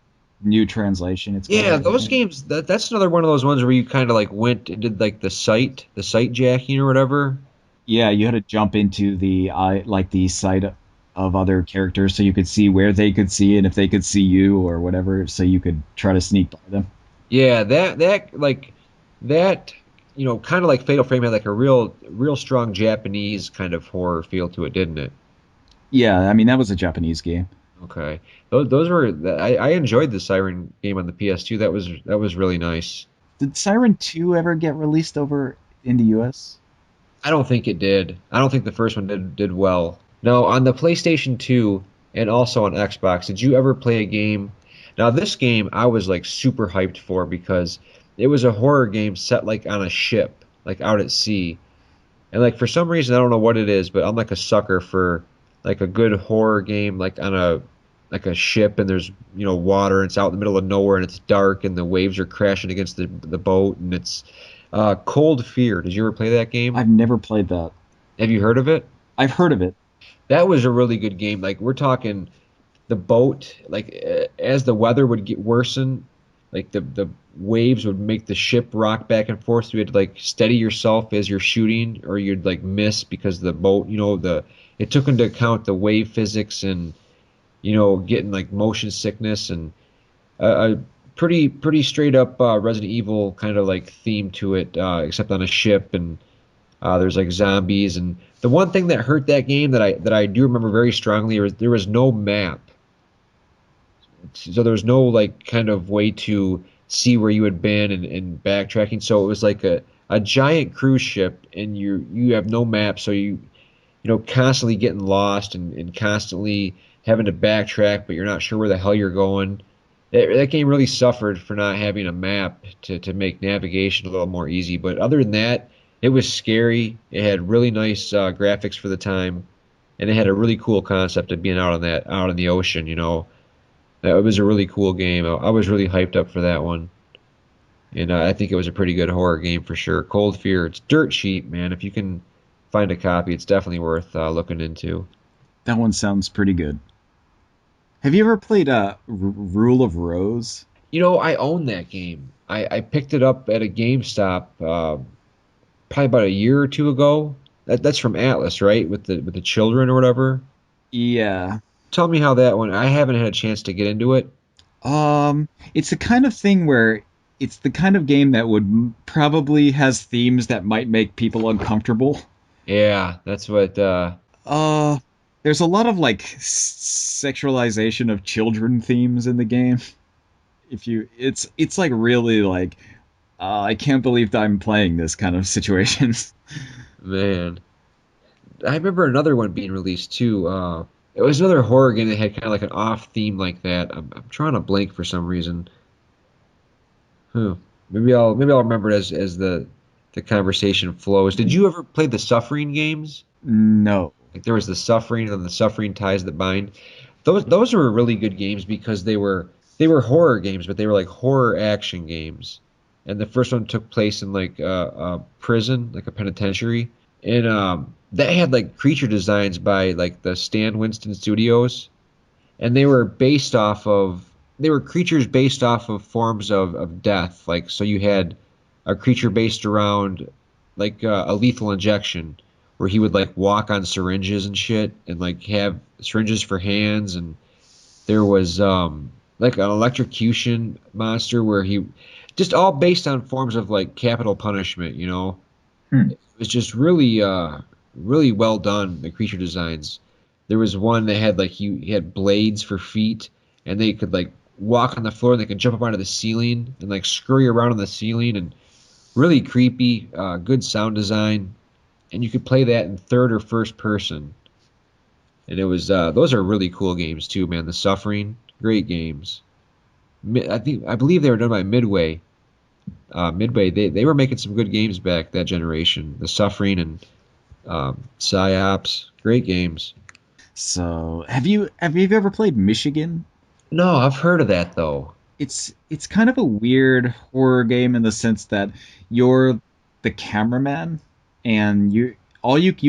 new translation. It's Yeah, called. I those think. games. That's another one of those ones where you kind of like went and did like the site jacking or whatever. Yeah, you had to jump into the site of other characters so you could see where they could see and if they could see you or whatever, so you could try to sneak by them. Yeah, that kind of like Fatal Frame had like a real strong Japanese kind of horror feel to it, didn't it? Yeah, I mean that was a Japanese game. Okay, those were I enjoyed the Siren game on the PS2. That was really nice. Did Siren 2 ever get released over in the US? I don't think it did. I don't think the first one did well. Now on the PlayStation 2 and also on Xbox, did you ever play a game? Now this game I was like super hyped for because it was a horror game set like on a ship, like out at sea. And like for some reason I don't know what it is, but I'm like a sucker for like a good horror game like on like a ship and there's water and it's out in the middle of nowhere and it's dark and the waves are crashing against the boat and it's Cold Fear. Did you ever play that game? I've never played that. Have you heard of it? I've heard of it. That was a really good game. Like we're talking the boat, like as the weather would get worsen, like the waves would make the ship rock back and forth. So you had to like steady yourself as you're shooting, or you'd like miss because the boat, it took into account the wave physics and getting like motion sickness and a pretty straight up Resident Evil kind of like theme to it, except on a ship and there's like zombies and the one thing that hurt that game that I do remember very strongly was there was no map, so there was no like kind of way to see where you had been and backtracking. So it was like a giant cruise ship and you have no map, so you constantly getting lost and constantly having to backtrack, but you're not sure where the hell you're going. That game really suffered for not having a map to make navigation a little more easy. But other than that, it was scary. It had really nice graphics for the time, and it had a really cool concept of being out in the ocean. It was a really cool game. I was really hyped up for that one, and I think it was a pretty good horror game for sure. Cold Fear. It's dirt cheap, man. If you can find a copy, it's definitely worth looking into. That one sounds pretty good. Have you ever played Rule of Rose? I own that game. I picked it up at a GameStop probably about a year or two ago. That's from Atlas, right? With the children or whatever. Yeah. Tell me how that one. I haven't had a chance to get into it. It's the kind of thing where it's the kind of game that would probably has themes that might make people uncomfortable. Yeah, that's what. Uh, there's a lot of like sexualization of children themes in the game. If you, it's like really like, I can't believe that I'm playing this kind of situations. Man, I remember another one being released too. It was another horror game that had kind of like an off theme like that. I'm trying to blank for some reason. Huh. Maybe I'll remember it as the conversation flows. Did you ever play the Suffering games? No. Like there was the Suffering and the Suffering Ties That Bind. Those were really good games because they were horror games, but they were like horror action games. And the first one took place in like a prison, like a penitentiary, and that had like creature designs by like the Stan Winston Studios, and they were creatures based off of forms of death. Like so, you had a creature based around like a lethal injection, where he would like walk on syringes and shit, and like have syringes for hands, and there was like an electrocution monster where he just all based on forms of like capital punishment. Hmm. It was just really well done, the creature designs. There was one that had like he had blades for feet and they could like walk on the floor and they could jump up onto the ceiling and like scurry around on the ceiling and really creepy, good sound design. And you could play that in third or first person. And it was those are really cool games too, man. The Suffering, great games. I believe they were done by Midway. Midway, they were making some good games back that generation. The Suffering and Psyops, great games. So, have you ever played Michigan? No, I've heard of that though. It's kind of a weird horror game in the sense that you're the cameraman and you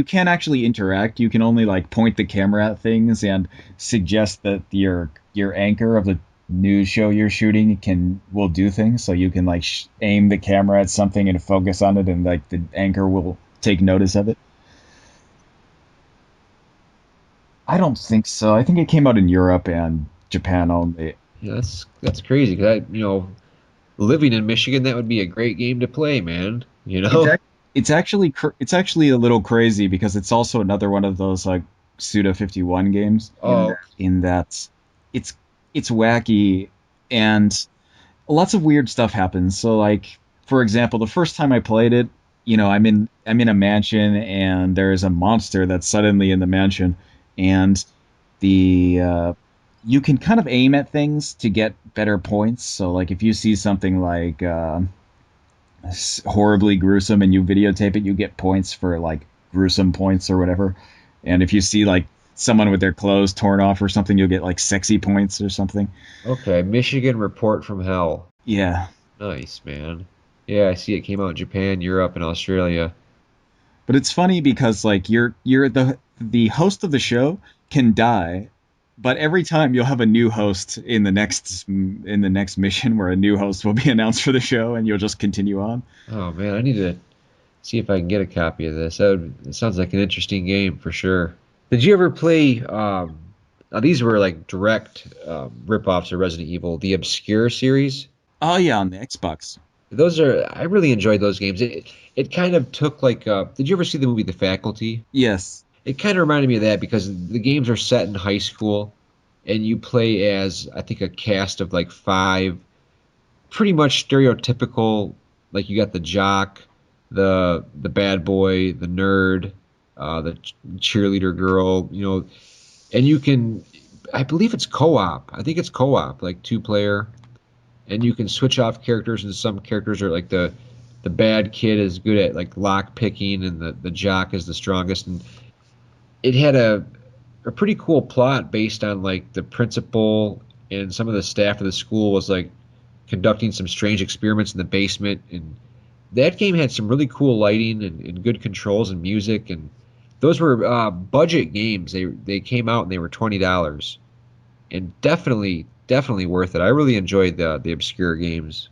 can't actually interact. You can only like point the camera at things and suggest that your anchor of the news show you're shooting can will do things. So you can like aim the camera at something and focus on it, and like the anchor will take notice of it. I don't think so. I think it came out in Europe and Japan only. Yeah, that's crazy. 'Cause living in Michigan, that would be a great game to play, man. You It's know? ac- it's actually a little crazy because it's also another one of those like Suda 51 games Oh, in that it's it's wacky and lots of weird stuff happens. So like for example, the first time I played it, I'm in a mansion and there's a monster that's suddenly in the mansion and the you can kind of aim at things to get better points. So like if you see something like horribly gruesome and you videotape it, you get points for like gruesome points or whatever. And if you see like someone with their clothes torn off or something, you'll get like sexy points or something. Okay, Michigan Report from Hell. Yeah, Nice, man. Yeah, I see it came out in Japan, Europe, and Australia. but it's funny because like you're the host of the show can die, but every time you'll have a new host in the next mission where a new host will be announced for the show, and you'll just continue on. Oh man, I need to see if I can get a copy of this. It sounds like an interesting game for sure. Did you ever play? Now these were like direct rip-offs of Resident Evil, the Obscure series. Oh yeah, on the Xbox. Those are I really enjoyed those games. It kind of took like did you ever see the movie The Faculty? Yes. It kind of reminded me of that because the games are set in high school and you play as I think a cast of like five pretty much stereotypical like you got the jock, the bad boy, the nerd, the cheerleader girl, and you can I believe it's co-op. I think it's co-op, like two player and you can switch off characters and some characters are like the bad kid is good at like lock picking and the jock is the strongest and it had a pretty cool plot based on like the principal and some of the staff of the school was like conducting some strange experiments in the basement and that game had some really cool lighting and good controls and music and those were budget games they came out and they were $20 and definitely worth it. I really enjoyed the obscure games.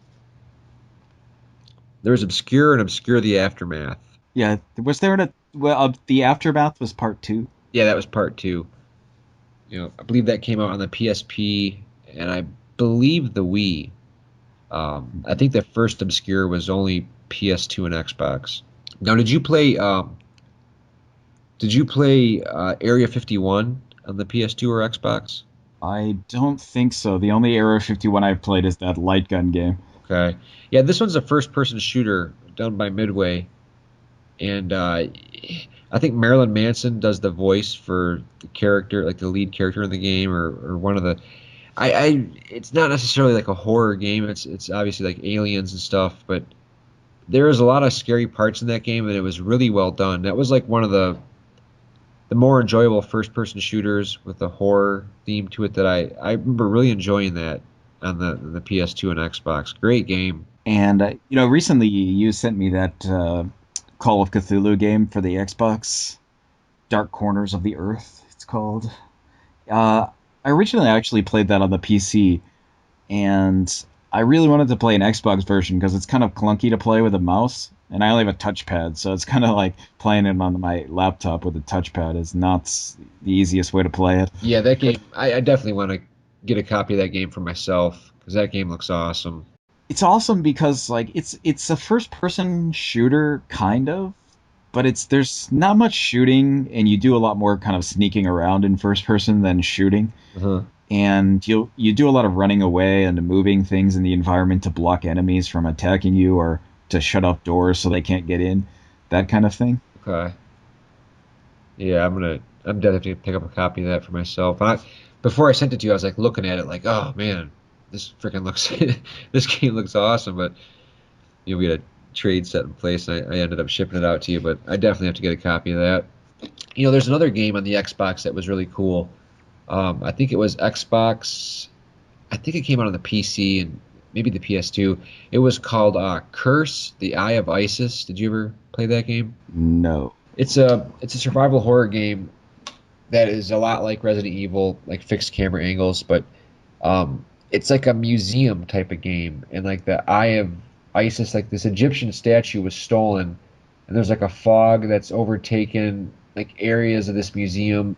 There's obscure and obscure the aftermath. Yeah. Was there the aftermath was part two? Yeah, that was part two. I believe that came out on the PSP and I believe the Wii. I think the first obscure was only PS2 and Xbox. Now, did you play Area 51 on the PS2 or Xbox? I don't think so. The only Area 51 I've played is that light gun game. Okay. Yeah, this one's a first-person shooter done by Midway, and I think Marilyn Manson does the voice for the character, like the lead character in the game, or one of the. It's not necessarily like a horror game. It's obviously like aliens and stuff, but there is a lot of scary parts in that game, and it was really well done. That was like one of the more enjoyable first-person shooters with a horror theme to it that I remember really enjoying that on the PS2 and Xbox. Great game. And recently you sent me that Call of Cthulhu game for the Xbox, Dark Corners of the Earth. It's called. I originally actually played that on the PC, and I really wanted to play an Xbox version because it's kind of clunky to play with a mouse, and I only have a touchpad, so it's kind of like playing it on my laptop with a touchpad is not the easiest way to play it. Yeah, that game. I definitely want to get a copy of that game for myself because that game looks awesome. It's awesome because like it's a first person shooter kind of, but it's there's not much shooting and you do a lot more kind of sneaking around in first person than shooting. Uh-huh. And you do a lot of running away and moving things in the environment to block enemies from attacking you or to shut off doors so they can't get in, that kind of thing. Okay. Yeah, I'm definitely gonna pick up a copy of that for myself. Before I sent it to you, I was like looking at it like, oh man, this freaking looks this game looks awesome. But we had a trade set in place, and I ended up shipping it out to you. But I definitely have to get a copy of that. There's another game on the Xbox that was really cool. I think it was Xbox. I think it came out on the PC and maybe the PS2. It was called Curse: The Eye of Isis. Did you ever play that game? No. It's a survival horror game that is a lot like Resident Evil, like fixed camera angles, but it's like a museum type of game. And like the Eye of Isis, like this Egyptian statue was stolen, and there's like a fog that's overtaken like areas of this museum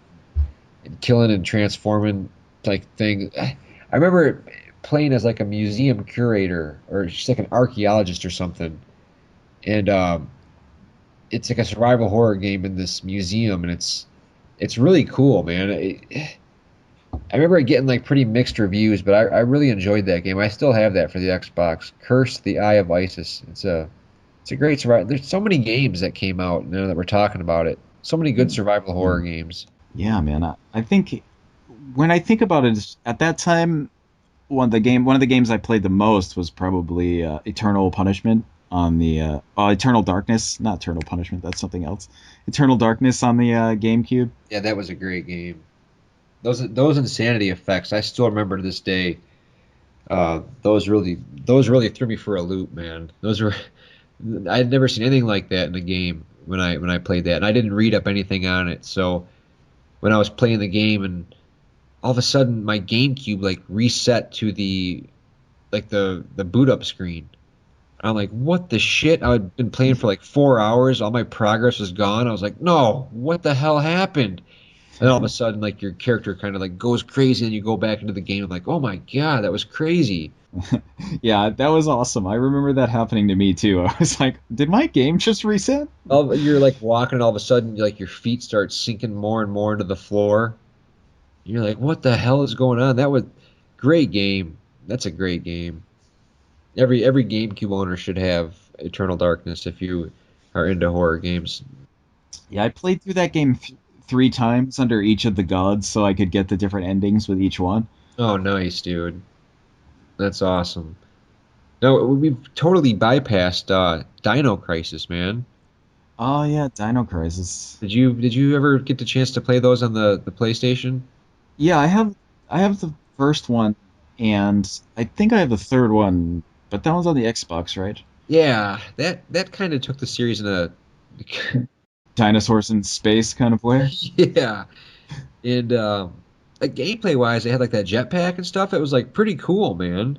and killing and transforming like thing. I remember playing as like a museum curator or just like an archaeologist or something, and it's like a survival horror game in this museum, and it's really cool, man. I remember it getting like pretty mixed reviews, but I really enjoyed that game. I still have that for the Xbox. Curse: The Eye of Isis. It's a great survival. There's so many games that came out now that we're talking about it. So many good survival horror games. Yeah, man. I think when I think about it, at that time, one of the games I played the most was probably Eternal Punishment on the Eternal Darkness, not Eternal Punishment. That's something else. Eternal Darkness on the GameCube. Yeah, that was a great game. Those insanity effects, I still remember to this day. Those really threw me for a loop, man. Those were I'd never seen anything like that in a game when I played that, and I didn't read up anything on it. So when I was playing the game, and all of a sudden my GameCube like reset to the boot up screen. I'm like, what the shit? I'd been playing for like 4 hours. All my progress was gone. I was like, no, what the hell happened? And all of a sudden, like your character kind of like goes crazy, and you go back into the game. I'm like, oh my god, that was crazy. Yeah, that was awesome. I remember that happening to me too. I was like, did my game just reset? You're like walking, and all of a sudden, like your feet start sinking more and more into the floor. You're like, what the hell is going on? That was great game. That's a great game. Every GameCube owner should have Eternal Darkness if you are into horror games. Yeah, I played through that game 3 times under each of the gods so I could get the different endings with each one. Oh, nice, dude. That's awesome. No, we've totally bypassed Dino Crisis, man. Oh yeah, Dino Crisis. Did you ever get the chance to play those on the PlayStation? Yeah, I have the first one, and I think I have the third one, but that one's on the Xbox, right? Yeah, that kind of took the series in a Dinosaurs in space kind of way. yeah, and like gameplay wise, they had like that jetpack and stuff. It was like pretty cool, man.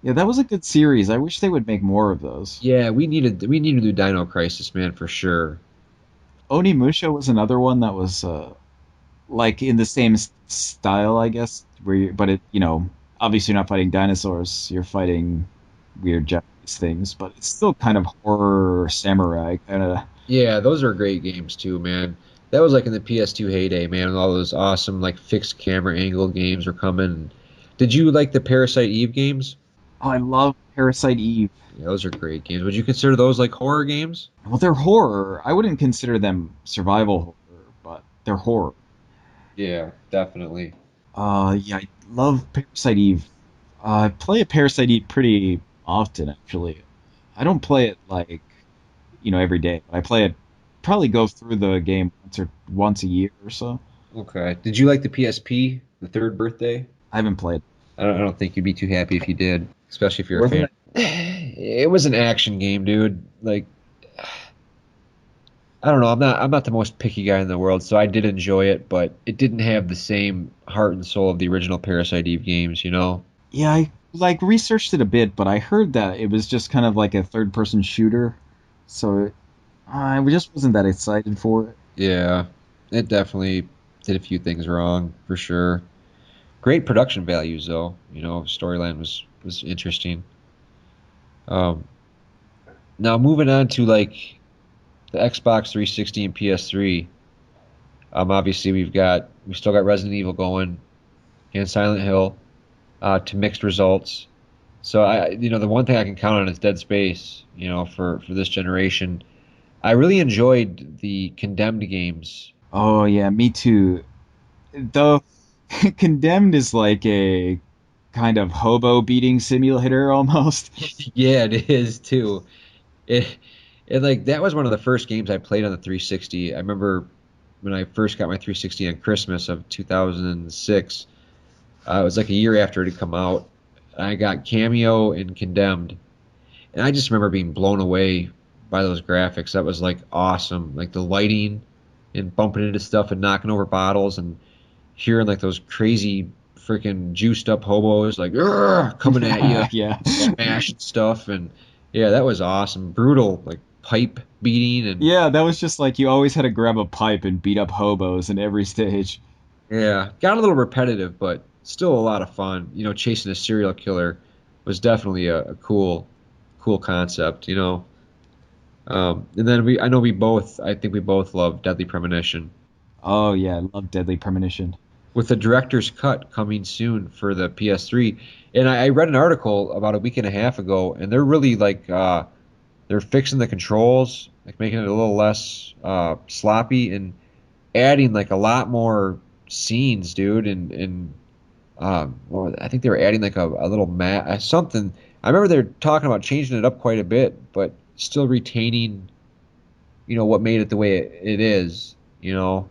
Yeah, that was a good series. I wish they would make more of those. Yeah, we need to do Dino Crisis, man, for sure. Onimusha was another one that was like in the same style, I guess. But obviously you're not fighting dinosaurs. You're fighting weird Japanese things, but it's still kind of horror samurai kind of. Yeah, those are great games too, man. That was like in the PS2 heyday, man, when all those awesome like fixed camera angle games were coming. Did you like the Parasite Eve games? Oh, I love Parasite Eve. Yeah, those are great games. Would you consider those like horror games? Well, they're horror. I wouldn't consider them survival horror, but they're horror. Yeah, definitely. Yeah, I love Parasite Eve. I play a Parasite Eve pretty often, actually. I don't play it like every day. I play it, probably go through the game once a year or so. Okay. Did you like the PSP, the third birthday? I haven't played. I don't think you'd be too happy if you did, especially if you're a Wasn't fan. it? It was an action game, dude. Like I don't know. I'm not the most picky guy in the world, so I did enjoy it, but it didn't have the same heart and soul of the original Parasite Eve games, you know? Yeah, I like researched it a bit, but I heard that it was just kind of like a third-person shooter, so I just wasn't that excited for it. Yeah, it definitely did a few things wrong for sure. Great production values though, storyline was interesting. Um, Now moving on to like the Xbox 360 and PS3. Obviously we still got Resident Evil going and Silent Hill to mixed results. So the one thing I can count on is Dead Space. For this generation, I really enjoyed the Condemned games. Oh yeah, me too. Though Condemned is like a kind of hobo beating simulator almost. Yeah, it is too. It, it like that was one of the first games I played on the 360. I remember when I first got my 360 on Christmas of 2006. It was like a year after it had come out. I got Cameo and Condemned, and I just remember being blown away by those graphics. That was like awesome, like the lighting and bumping into stuff and knocking over bottles and hearing like those crazy freaking juiced up hobos like "Urgh," coming at you, Yeah. smashing stuff, and yeah, that was awesome. Brutal, like pipe beating and Yeah, that was just like you always had to grab a pipe and beat up hobos in every stage. yeah, got a little repetitive, but still a lot of fun. Chasing a serial killer was definitely a cool concept. And then I think we both love Deadly Premonition. Oh yeah, I love Deadly Premonition. With the director's cut coming soon for the PS3. And I read an article about a week and a half ago, and they're really like they're fixing the controls, like making it a little less sloppy and adding like a lot more scenes, dude. And well, I think they were adding like a little map, something. I remember they're talking about changing it up quite a bit, but still retaining, what made it the way it is, you know.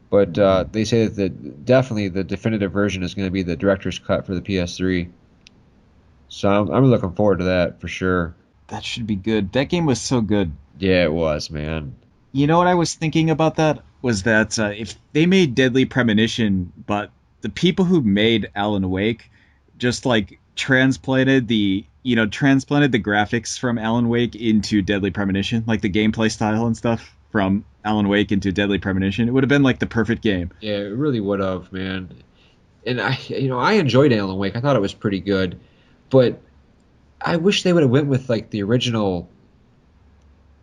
But they say that definitely the definitive version is going to be the director's cut for the PS3. So I'm looking forward to that for sure. That should be good. That game was so good. Yeah, it was, man. You know what I was thinking about that was that if they made Deadly Premonition, but the people who made Alan Wake just like transplanted the graphics from Alan Wake into Deadly Premonition, like the gameplay style and stuff from Alan Wake into Deadly Premonition, it would have been like the perfect game. Yeah, it really would have, man. And I enjoyed Alan Wake. I thought it was pretty good, but I wish they would have went with like the original,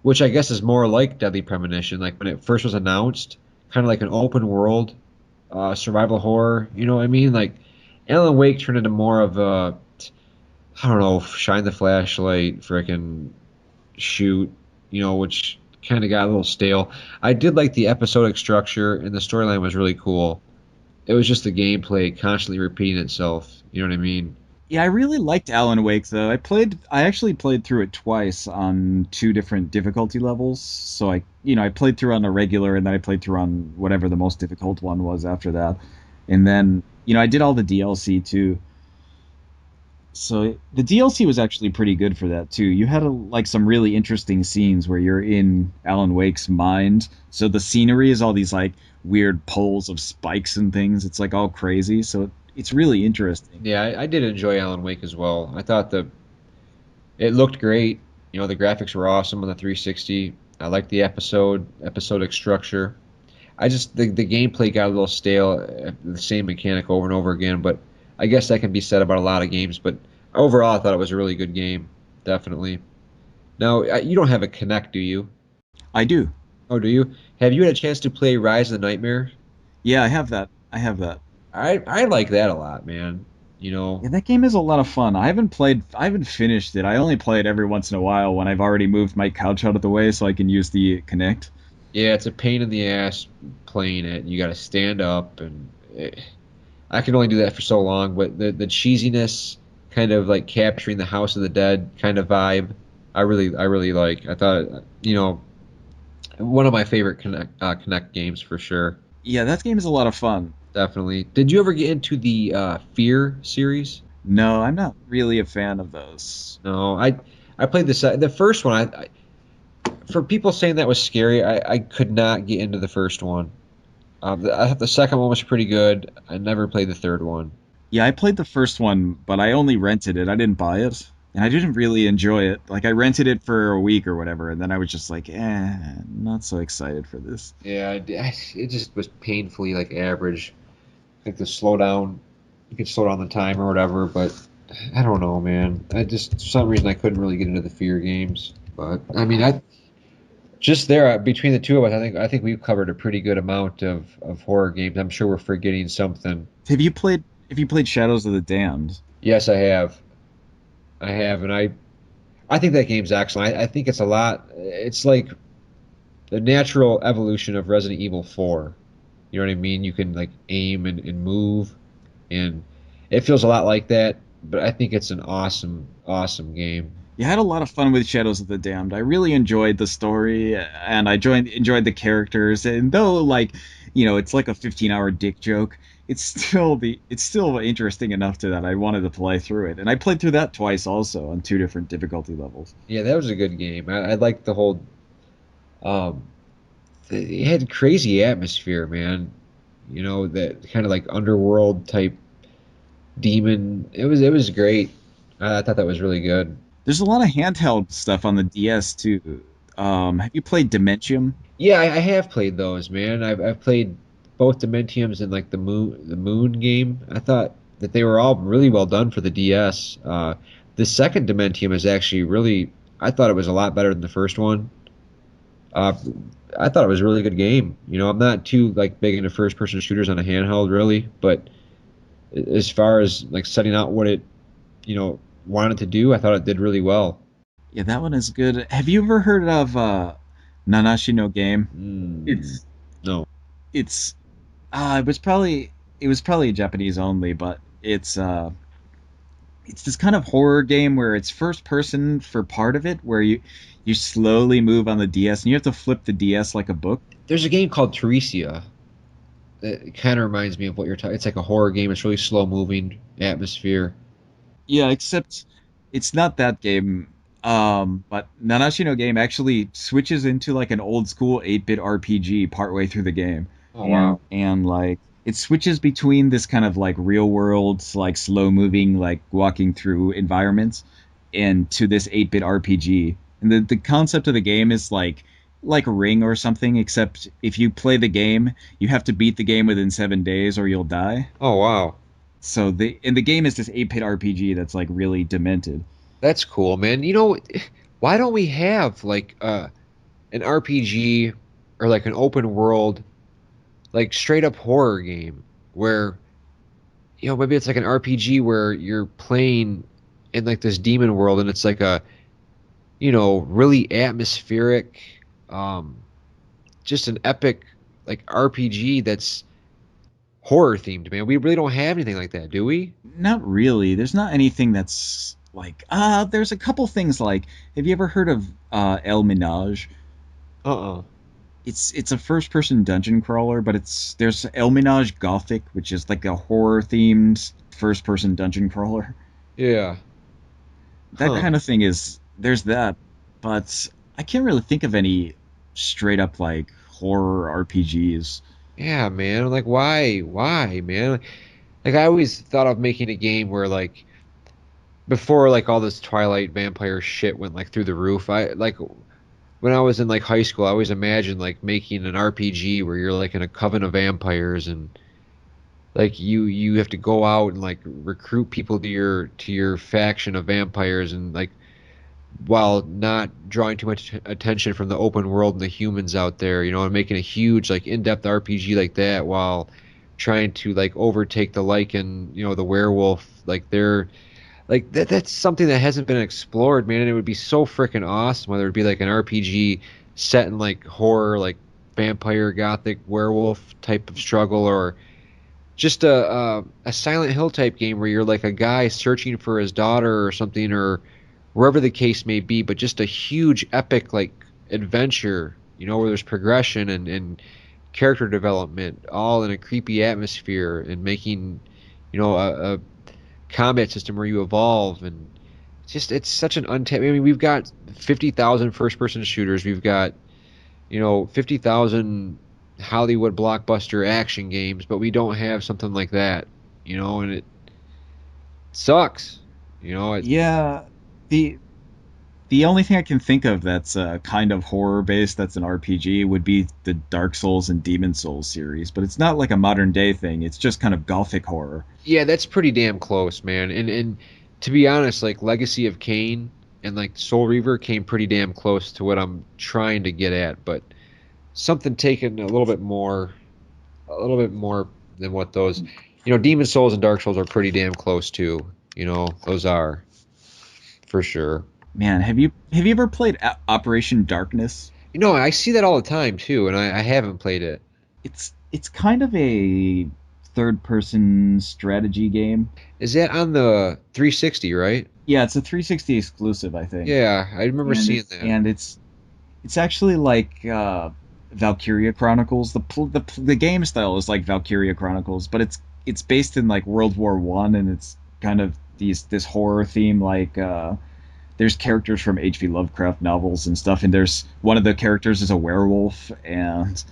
which I guess is more like Deadly Premonition, like when it first was announced, kind of like an open world survival horror. You know what I mean? Like Alan Wake turned into more of a, I don't know, shine the flashlight, frickin' shoot, which kind of got a little stale. I did like the episodic structure, and the storyline was really cool. It was just the gameplay constantly repeating itself. You know what I mean? Yeah, I really liked Alan Wake though. I actually played through it twice on two different difficulty levels. So I played through on a regular and then I played through on whatever the most difficult one was after that. And then, I did all the DLC too. So the DLC was actually pretty good for that too. You had like some really interesting scenes where you're in Alan Wake's mind. So the scenery is all these like weird poles of spikes and things. It's like all crazy. So it's really interesting. Yeah, I did enjoy Alan Wake as well. I thought it looked great. The graphics were awesome on the 360. I liked the episodic structure. I just the gameplay got a little stale, the same mechanic over and over again. But I guess that can be said about a lot of games. But overall, I thought it was a really good game, definitely. Now, you don't have a Connect, do you? I do. Oh, do you? Have you had a chance to play Rise of the Nightmare? Yeah, I have that. I have that. I like that a lot, man. You know, Yeah, that game is a lot of fun. I haven't finished it. I only play it every once in a while when I've already moved my couch out of the way so I can use the Connect. yeah, it's a pain in the ass playing it. You got to stand up, and I can only do that for so long. But the cheesiness, kind of like capturing the House of the Dead kind of vibe, I really like. I thought, one of my favorite Connect games for sure. Yeah, that game is a lot of fun. Definitely. Did you ever get into the Fear series? No, I'm not really a fan of those. No, I played the first one. For people saying that was scary, I could not get into the first one. I thought the second one was pretty good. I never played the third one. Yeah, I played the first one, but I only rented it. I didn't buy it. And I didn't really enjoy it. Like I rented it for a week or whatever, and then I was just like, not so excited for this. Yeah, it just was painfully like average. Like the slow down, you could slow down the time or whatever, but I don't know, man. I just for some reason I couldn't really get into the Fear games. But I mean, I just there between the two of us, I think we've covered a pretty good amount of horror games. I'm sure we're forgetting something. Have you played Shadows of the Damned? Yes, I have. I have, and I think that game's excellent. I think it's a lot. It's like the natural evolution of Resident Evil 4. You know what I mean? You can like aim and move, and it feels a lot like that. But I think it's an awesome, awesome game. You had a lot of fun with Shadows of the Damned. I really enjoyed the story, and I enjoyed the characters. And though, like, it's like a 15-hour dick joke, it's still interesting enough to that I wanted to play through it. And I played through that twice also on two different difficulty levels. Yeah, that was a good game. I liked the whole. Um, it had crazy atmosphere, man. That kind of like underworld type demon. It was great. I thought that was really good. There's a lot of handheld stuff on the DS too. Have you played Dementium? Yeah, I have played those, man. I've played both Dementiums and like the Moon game. I thought that they were all really well done for the DS. The second Dementium is actually really. I thought it was a lot better than the first one. Uh, I thought it was a really good game. I'm not too like big into first person shooters on a handheld really, but as far as like setting out what it wanted to do, I thought it did really well. Yeah, that one is good. Have you ever heard of Nanashi no Game? Mm, It's no. it's it was probably Japanese only, but it's this kind of horror game where it's first person for part of it, where you slowly move on the DS and you have to flip the DS like a book. There's a game called Teresia that kind of reminds me of what you're talking. It's like a horror game. It's really slow moving atmosphere. Yeah, except it's not that game. But Nanashi no Game actually switches into like an old school 8-bit RPG partway through the game. Oh wow. And like it switches between this kind of like real world, like slow moving, like walking through environments and to this 8-bit RPG. And the concept of the game is like Ring or something, except if you play the game, you have to beat the game within 7 days or you'll die. Oh wow. So the game is this 8-bit RPG that's like really demented. That's cool, man. Why don't we have like an RPG or like an open world like straight up horror game where maybe it's like an RPG where you're playing in like this demon world and it's like a really atmospheric um just an epic like RPG that's horror themed, man. We really don't have anything like that, do we? Not really. There's not anything that's like there's a couple things like have you ever heard of El Minage? Uh-uh. It's a first person dungeon crawler, but there's El Minage Gothic, which is like a horror themed first person dungeon crawler. Yeah. That Huh. kind of thing is there's that, but I can't really think of any straight up like horror RPGs. Yeah, man. Like why, man? Like I always thought of making a game where like before like all this Twilight vampire shit went like through the roof. I like when I was in like high school, I always imagined like making an RPG where you're like in a coven of vampires and like you have to go out and like recruit people to your faction of vampires and like while not drawing too much attention from the open world and the humans out there, and making a huge like in-depth RPG like that while trying to like overtake the Lycan, the werewolf, like they're like that's something that hasn't been explored, man, and it would be so freaking awesome whether it be like an RPG set in like horror, like vampire gothic werewolf type of struggle or just a Silent Hill type game where you're like a guy searching for his daughter or something or wherever the case may be, but just a huge epic like adventure, where there's progression and character development all in a creepy atmosphere and making, a combat system where you evolve and it's such an untapped. I mean, we've got 50,000 first-person shooters. We've got 50,000 Hollywood blockbuster action games, but we don't have something like that, and it sucks. It, Yeah, the the only thing I can think of that's kind of horror based that's an RPG would be the Dark Souls and Demon Souls series, but it's not like a modern day thing. It's just kind of gothic horror. yeah, that's pretty damn close, man. And to be honest, like Legacy of Kain and like Soul Reaver came pretty damn close to what I'm trying to get at, but something taken a little bit more than what those, Demon Souls and Dark Souls are pretty damn close too. Those are for sure. Man, have you ever played Operation Darkness? I see that all the time too, and I haven't played it. It's kind of a third person strategy game. Is that on the 360, right? Yeah, it's a 360 exclusive, I think. Yeah, I remember And seeing it's that. and it's actually like Valkyria Chronicles. The game style is like Valkyria Chronicles, but it's based in like World War One, and it's kind of this horror theme. Like there's characters from H.P. Lovecraft novels and stuff, and there's one of the characters is a werewolf, and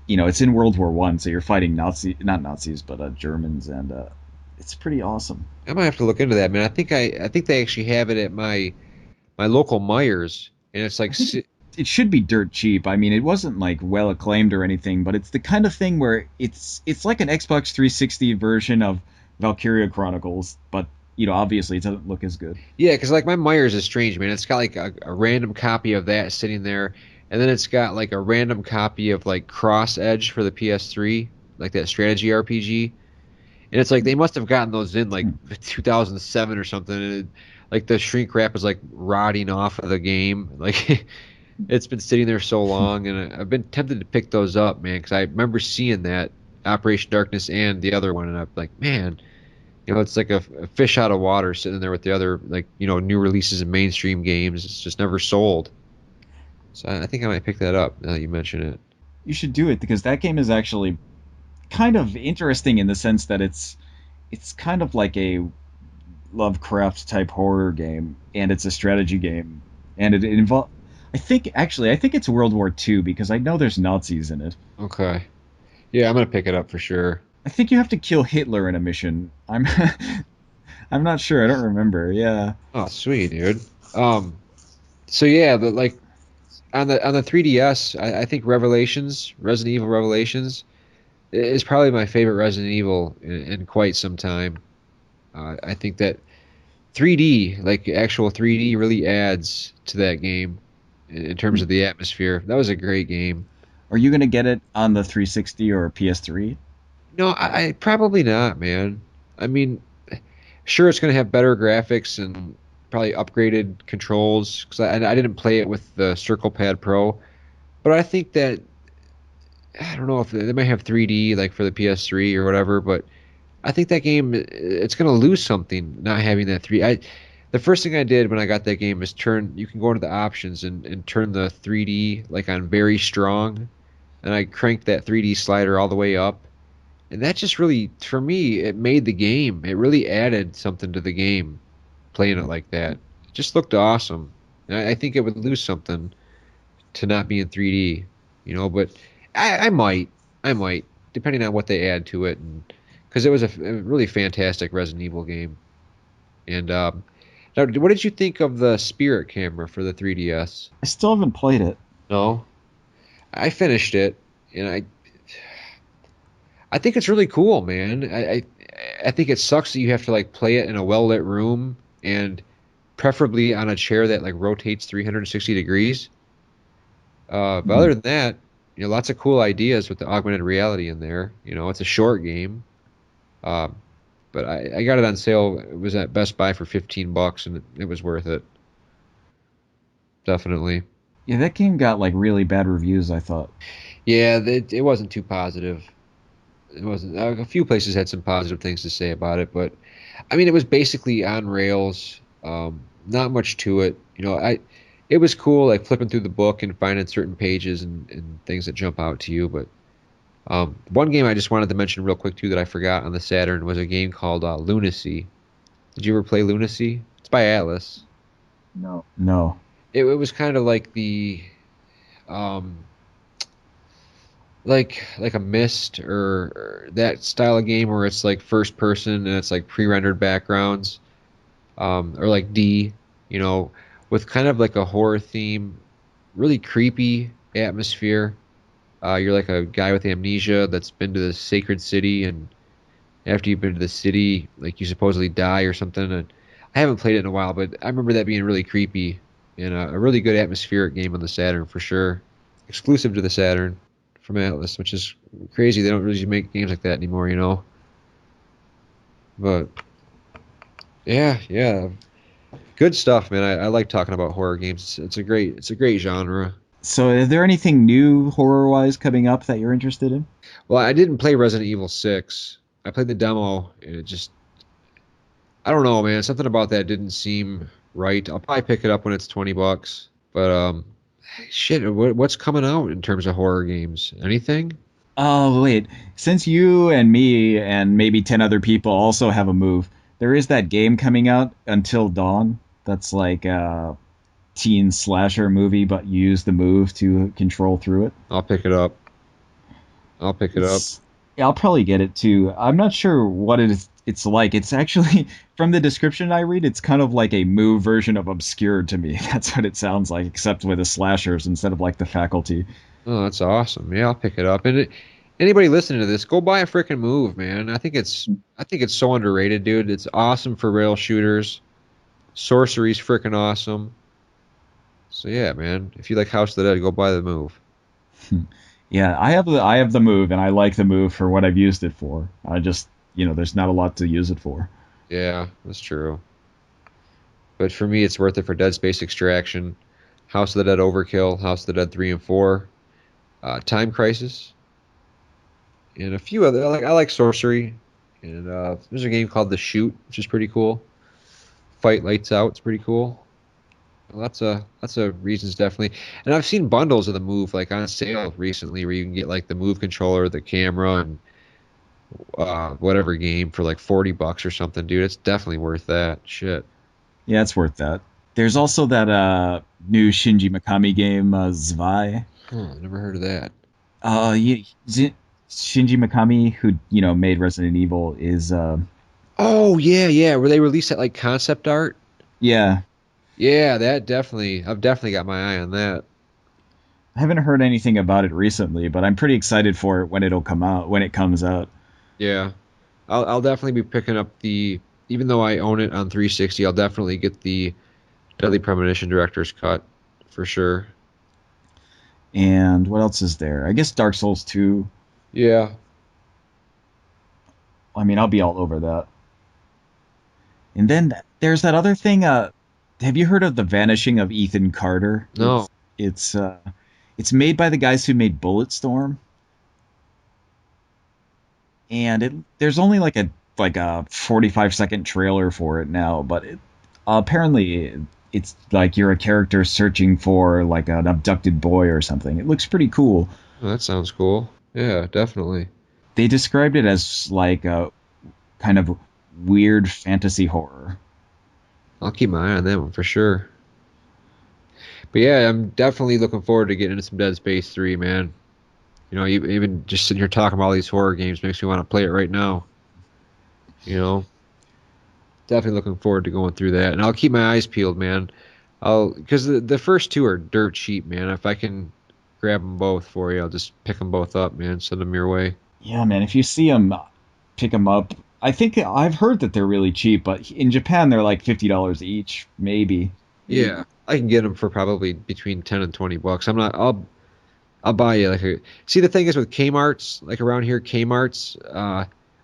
it's in World War One, so you're fighting not Nazis, but Germans, and it's pretty awesome. I might have to look into that, man. I think they actually have it at my local Myers, and it's like, It should be dirt cheap. I mean, it wasn't like well acclaimed or anything, but it's the kind of thing where it's like an Xbox 360 version of Valkyria Chronicles, but obviously it doesn't look as good. yeah, because like my Myers is strange, man. It's got like a random copy of that sitting there, and then it's got like a random copy of like Cross Edge for the PS3, like that strategy RPG. And it's like they must have gotten those in like 2007 or something. And like the shrink wrap is like rotting off of the game. Like it's been sitting there so long, and I've been tempted to pick those up, man, because I remember seeing that Operation Darkness and the other one, and I'm like, man, It's like a fish out of water sitting there with the other like new releases and mainstream games. It's just never sold. So I think I might pick that up now that you mention it. You should do it because that game is actually kind of interesting in the sense that it's kind of like a Lovecraft type horror game, and it's a strategy game, and it involves. I think it's World War II because I know there's Nazis in it. Okay. Yeah, I'm gonna pick it up for sure. I think you have to kill Hitler in a mission. I'm not sure. I don't remember. Yeah. Oh, sweet, dude. Um, so yeah, but like on the 3DS, I think Resident Evil Revelations is probably my favorite Resident Evil in quite some time. I think that 3D, like actual 3D, really adds to that game in terms of the atmosphere. That was a great game. Are you gonna get it on the 360 or PS3? No, I probably not, man. I mean, sure, it's going to have better graphics and probably upgraded controls because I didn't play it with the Circle Pad Pro, but I think that I don't know if they might have 3D like for the PS3 or whatever, but I think that game it's going to lose something not having that 3. The first thing I did when I got that game is turn. You can go into the options and turn the 3D like on very strong, and I cranked that 3D slider all the way up. And that just really, for me, it made the game. It really added something to the game, playing it like that. It just looked awesome. And I think it would lose something to not be in 3D, but I might, depending on what they add to it. And because it was a really fantastic Resident Evil game. And now, what did you think of the Spirit camera for the 3DS? I still haven't played it. No, I finished it, and I think it's really cool, man. I think it sucks that you have to like play it in a well lit room and preferably on a chair that like rotates 360 degrees. But Mhm. other than that, lots of cool ideas with the augmented reality in there. It's a short game, um, but I got it on sale. It was at Best Buy for $15, and it was worth it. Definitely. Yeah, that game got like really bad reviews, I thought. Yeah, it wasn't too positive. It wasn't. A few places had some positive things to say about it, but I mean, it was basically on rails. Not much to it. It was cool, like flipping through the book and finding certain pages and things that jump out to you. But one game I just wanted to mention real quick too that I forgot on the Saturn was a game called Lunacy. Did you ever play Lunacy? It's by Atlas. No. No. It was kind of like the um, like a Mist or that style of game where it's like first person and it's like pre-rendered backgrounds, or like D, you know, with kind of like a horror theme, really creepy atmosphere. You're like a guy with amnesia that's been to the sacred city, and after you've been to the city, like you supposedly die or something. And I haven't played it in a while, but I remember that being really creepy and a really good atmospheric game on the Saturn for sure. Exclusive to the Saturn from Atlas, which is crazy. They don't really make games like that anymore. But yeah, yeah, good stuff, man. I like talking about horror games. It's a great genre. So, is there anything new horror wise coming up that you're interested in? Well, I didn't play Resident Evil 6. I played the demo, and it just I don't know, man. Something about that didn't seem right. I'll probably pick it up when it's $20. But shit, what's coming out in terms of horror games? Anything? Oh, wait. Since you and me and maybe 10 other people also have a move, there is that game coming out, Until Dawn, that's like a teen slasher movie, but you use the move to control through it. I'll pick it up. I'll pick it up. It's Yeah, I'll probably get it too. I'm not sure what it's like. It's actually from the description I read, it's kind of like a move version of Obscured to me. That's what it sounds like, except with the slashers instead of like the faculty. Oh, that's awesome. Yeah, I'll pick it up. And anybody listening to this, go buy a freaking move, man. I think it's so underrated, dude. It's awesome for rail shooters. Sorcery's freaking awesome. So yeah, man. If you like House of the Dead, go buy the move. Yeah, I have the move and I like the move for what I've used it for. I just, there's not a lot to use it for. Yeah, that's true. But for me, it's worth it for Dead Space Extraction, House of the Dead Overkill, House of the Dead 3 and 4, Time Crisis, and a few other. I like Sorcery. And there's a game called The Shoot, which is pretty cool. Fight Lights Out, it's pretty cool. Lots of reasons definitely. And I've seen bundles of the Move like on sale recently where you can get like the Move controller, the camera, and whatever game for like $40 or something, dude. It's definitely worth that. Shit. Yeah, it's worth that. There's also that new Shinji Mikami game, Zwei. Huh, never heard of that. Shinji Mikami, who made Resident Evil, is Oh yeah, yeah. Where they released that like concept art. yeah. Yeah, that definitely. I've definitely got my eye on that. I haven't heard anything about it recently, but I'm pretty excited for it when it comes out. Yeah, I'll definitely be picking up the. Even though I own it on 360, I'll definitely get the Deadly Premonition Director's Cut for sure. And what else is there? I guess Dark Souls 2. Yeah. I mean, I'll be all over that. And then there's that other thing. Have you heard of the Vanishing of Ethan Carter? No. It's uh, it's made by the guys who made Bulletstorm, and there's only like a 45-second trailer for it now, but apparently it's like you're a character searching for like an abducted boy or something. It looks pretty cool. Oh, that sounds cool. Yeah, definitely. They described it as like a kind of weird fantasy horror. I'll keep my eye on that one for sure. But yeah, I'm definitely looking forward to getting into some Dead Space 3, man. Even just sitting here talking about all these horror games makes me want to play it right now. You know, definitely looking forward to going through that, and I'll keep my eyes peeled, man. I'll because the first two are dirt cheap, man. If I can grab them both for you, I'll just pick them both up, man. Send them your way. Yeah, man. If you see them, pick them up. I think I've heard that they're really cheap, but in Japan they're like $50 each, maybe. Yeah, I can get them for probably between 10 and 20 bucks. I'm not. I'll buy you like a. See, the thing is with Kmart's, like around here, Kmart's,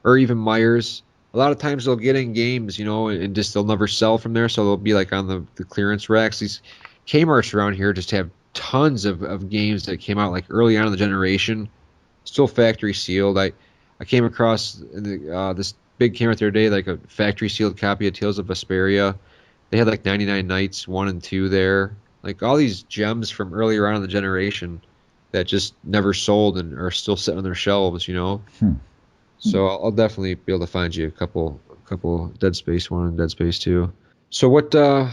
or even Myers. A lot of times they'll get in games, and just they'll never sell from there, so they'll be like on the clearance racks. These Kmart's around here just have tons of games that came out like early on in the generation, still factory sealed. I came across this big Kmart the other day, like a factory sealed copy of Tales of Vesperia. They had like 99 Nights 1 and 2 there. Like all these gems from earlier on in the generation that just never sold and are still sitting on their shelves. Hmm. So I'll definitely be able to find you a couple Dead Space 1 and Dead Space 2. So what I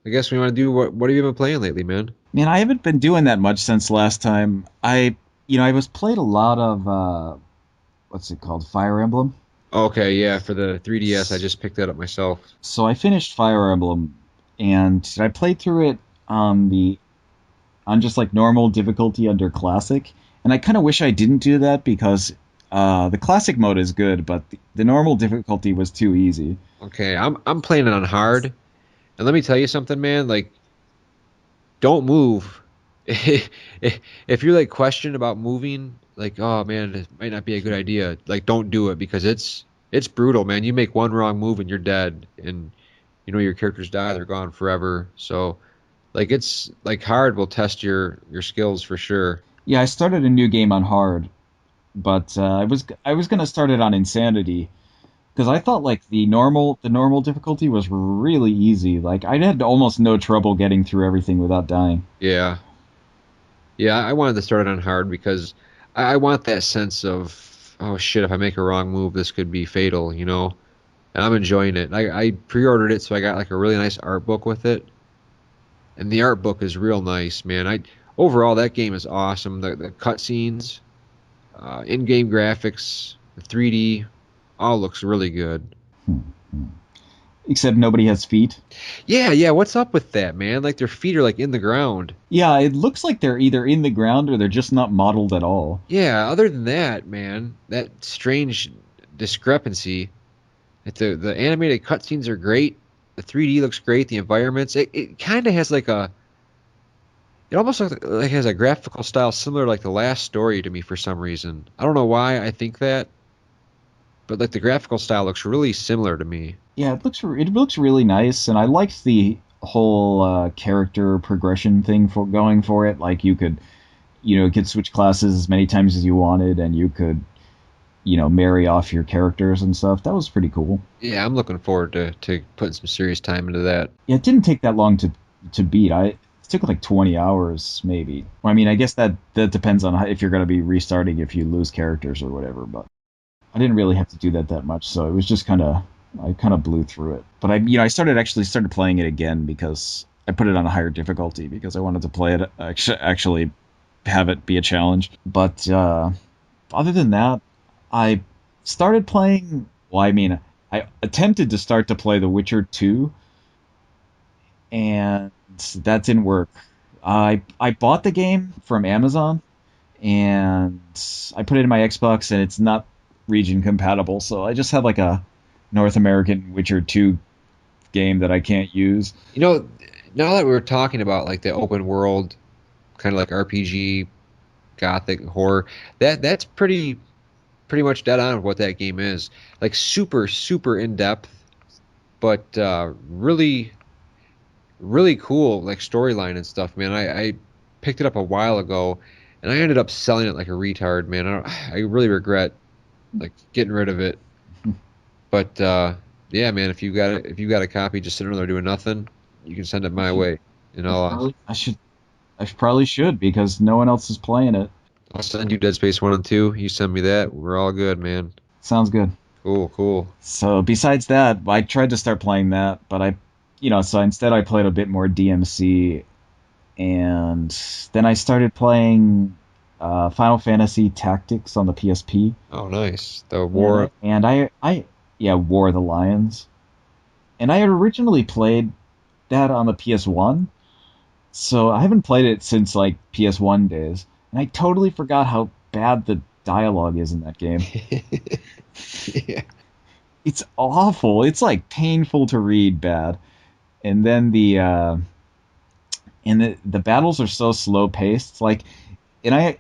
guess we want to do what have you been playing lately, man? Man, I haven't been doing that much since last time. I was played a lot of what's it called, Fire Emblem. Okay, yeah, for the 3DS I just picked that up myself. So I finished Fire Emblem, and I played through it on just like normal difficulty under classic. And I kind of wish I didn't do that because the classic mode is good, but the normal difficulty was too easy. Okay, I'm playing it on hard. And let me tell you something, man, like don't move. If you're like questioned about moving, like, oh man, it might not be a good idea. Like, don't do it because it's brutal, man. You make one wrong move and you're dead, and your characters die, they're gone forever. So, like, it's like hard will test your skills for sure. Yeah, I started a new game on hard, but I was gonna start it on insanity because I thought like the normal difficulty was really easy. Like I had almost no trouble getting through everything without dying. Yeah, yeah. I wanted to start it on hard because I want that sense of, oh shit, if I make a wrong move, this could be fatal. And I'm enjoying it. I pre-ordered it, so I got like a really nice art book with it, and the art book is real nice, man. I overall that game is awesome. The cutscenes, in-game graphics, the 3D, all looks really good. Hmm. Except nobody has feet. Yeah, yeah. What's up with that, man? Like their feet are like in the ground. Yeah, it looks like they're either in the ground or they're just not modeled at all. Yeah. Other than that, man, that strange discrepancy. Like the animated cutscenes are great. The 3D looks great. The environments. It kind of has like a. It almost looks like it has a graphical style similar to like the last story to me for some reason. I don't know why I think that, but like the graphical style looks really similar to me. Yeah, it looks really nice, and I liked the whole character progression thing for going for it. Like you could switch classes as many times as you wanted, and you could marry off your characters and stuff. That was pretty cool. Yeah, I'm looking forward to putting some serious time into that. Yeah, it didn't take that long to beat. It took like 20 hours maybe. Well, I mean, I guess that depends on if you're going to be restarting if you lose characters or whatever. But I didn't really have to do that much, so it was just I kind of blew through it. But I started playing it again because I put it on a higher difficulty because I wanted to play it actually have it be a challenge. But other than that, I started playing. Well, I mean, I attempted to start to play The Witcher 2, and that didn't work. I bought the game from Amazon, and I put it in my Xbox, and it's not region compatible. So I just have like a North American Witcher 2 game that I can't use. You know, now that we're talking about like the open world kind of like RPG, gothic horror, that's pretty much dead on with what that game is. Like super in depth, but really cool like storyline and stuff, man. I picked it up a while ago, and I ended up selling it like a retard, man. I really regret like getting rid of it. But yeah, man, if you got a copy just sitting there doing nothing, you can send it I my should, way. And I probably should because no one else is playing it. I'll send you Dead Space 1 and 2. You send me that. We're all good, man. Sounds good. Cool. So besides that, I tried to start playing that, but so instead I played a bit more DMC, and then I started playing Final Fantasy Tactics on the PSP, Oh, nice. The and war. yeah, War of the Lions, and I had originally played that on the PS1, so I haven't played it since like PS1 days, and I totally forgot how bad the dialogue is in that game. Yeah. It's awful. It's like painful to read bad. And then the battles are so slow paced. Like, and I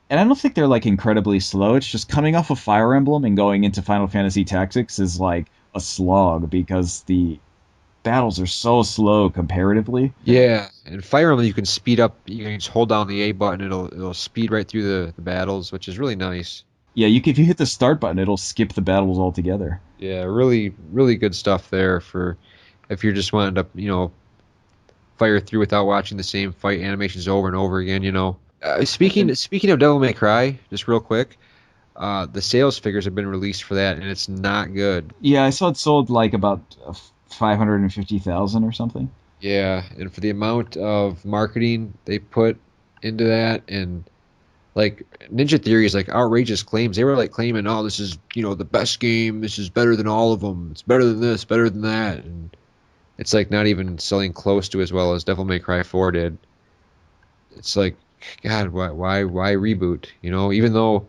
don't think they're like incredibly slow. It's just coming off of Fire Emblem and going into Final Fantasy Tactics is like a slog because the battles are so slow comparatively. Yeah, and Fire Emblem you can speed up. You can just hold down the A button. It'll speed right through the battles, which is really nice. Yeah, if you hit the start button, it'll skip the battles altogether. Yeah, really good stuff there for if you're just wanting to fire through without watching the same fight animations over and over again. Speaking of Devil May Cry, just real quick, the sales figures have been released for that, and it's not good. Yeah, I saw it sold like about 550,000 or something. Yeah, and for the amount of marketing they put into that, and like Ninja Theory's like outrageous claims. They were like claiming, "Oh, this is the best game. This is better than all of them. It's better than this, better than that." And it's like not even selling close to as well as Devil May Cry 4 did. It's like, God, why reboot? Even though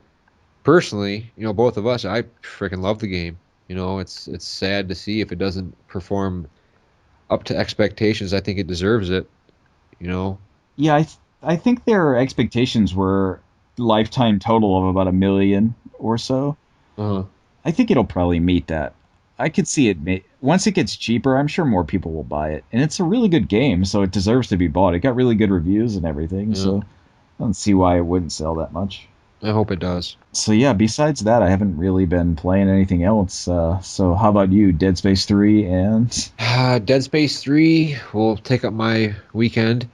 personally, both of us, I freaking love the game. It's sad to see if it doesn't perform up to expectations. I think it deserves it. You know. Yeah, I think their expectations were lifetime total of about 1 million or so. Uh-huh. I think it'll probably meet that. I could see it once it gets cheaper. I'm sure more people will buy it, and it's a really good game, so it deserves to be bought. It got really good reviews and everything, Yeah. so I don't see why it wouldn't sell that much. I hope it does. So yeah, besides that, I haven't really been playing anything else. So how about you? Dead Space 3 and Dead Space 3 will take up my weekend.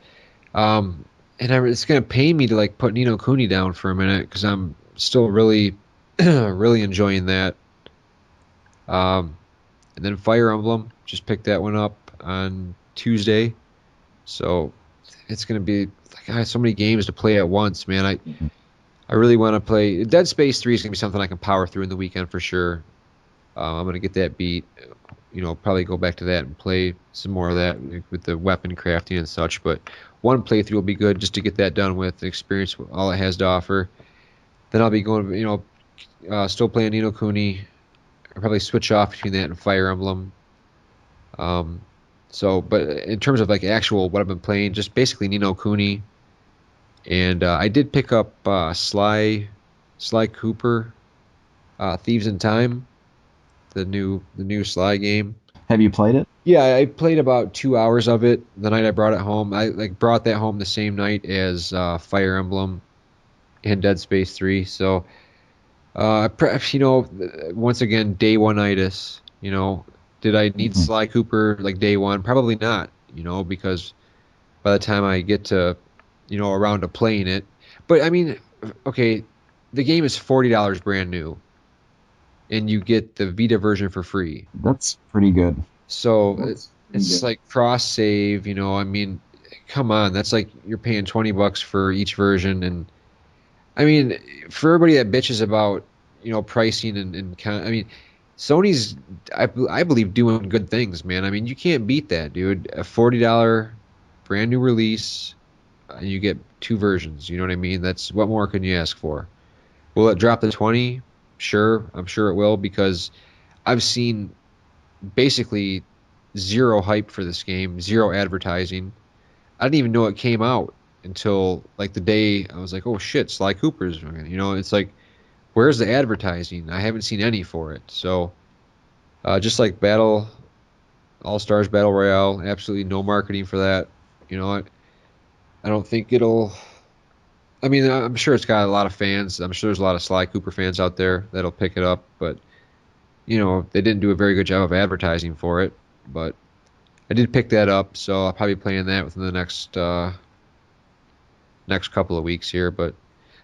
Um, and it's gonna pain me to like put Nino Cooney down for a minute because I'm still really, really enjoying that. Um, and then Fire Emblem, just picked that one up on Tuesday, so it's gonna be like I have so many games to play at once, man. I really want to play Dead Space 3 is gonna be something I can power through in the weekend for sure. I'm gonna get that beat. Probably go back to that and play some more of that with the weapon crafting and such. But one playthrough will be good just to get that done with, experience all it has to offer. Then I'll be going, still playing Nino Kuni. I'll probably switch off between that and Fire Emblem. Um, but in terms of like actual what I've been playing, just basically Nino Kuni. And I did pick up Sly Cooper, Thieves in Time, the new Sly game. have you played it? Yeah, I played about 2 hours of it the night I brought it home. I like brought that home the same night as Fire Emblem and Dead Space 3. So Perhaps, once again, day one-itis. Did I need Mhm. Sly Cooper like day one? Probably not, because by the time I get to, around to playing it. But I mean, okay, the game is $40 brand new, and you get the Vita version for free. That's pretty good. So it's like cross save, I mean, come on, that's like you're paying $20 for each version, and I mean, for everybody that bitches about, pricing I mean, Sony's, I believe, doing good things, man. I mean, you can't beat that, dude. A $40 brand new release, and you get two versions. You know what I mean? That's what more can you ask for? Will it drop to 20? Sure, I'm sure it will because I've seen basically zero hype for this game, zero advertising. I didn't even know it came out until like the day I was like, oh shit, Sly Cooper's. It's like, where's the advertising? I haven't seen any for it. So just like All Stars Battle Royale, absolutely no marketing for that. I don't think it'll. I mean, I'm sure it's got a lot of fans. I'm sure there's a lot of Sly Cooper fans out there that'll pick it up, but they didn't do a very good job of advertising for it. But I did pick that up, so I'll probably be playing that within the next couple of weeks here. But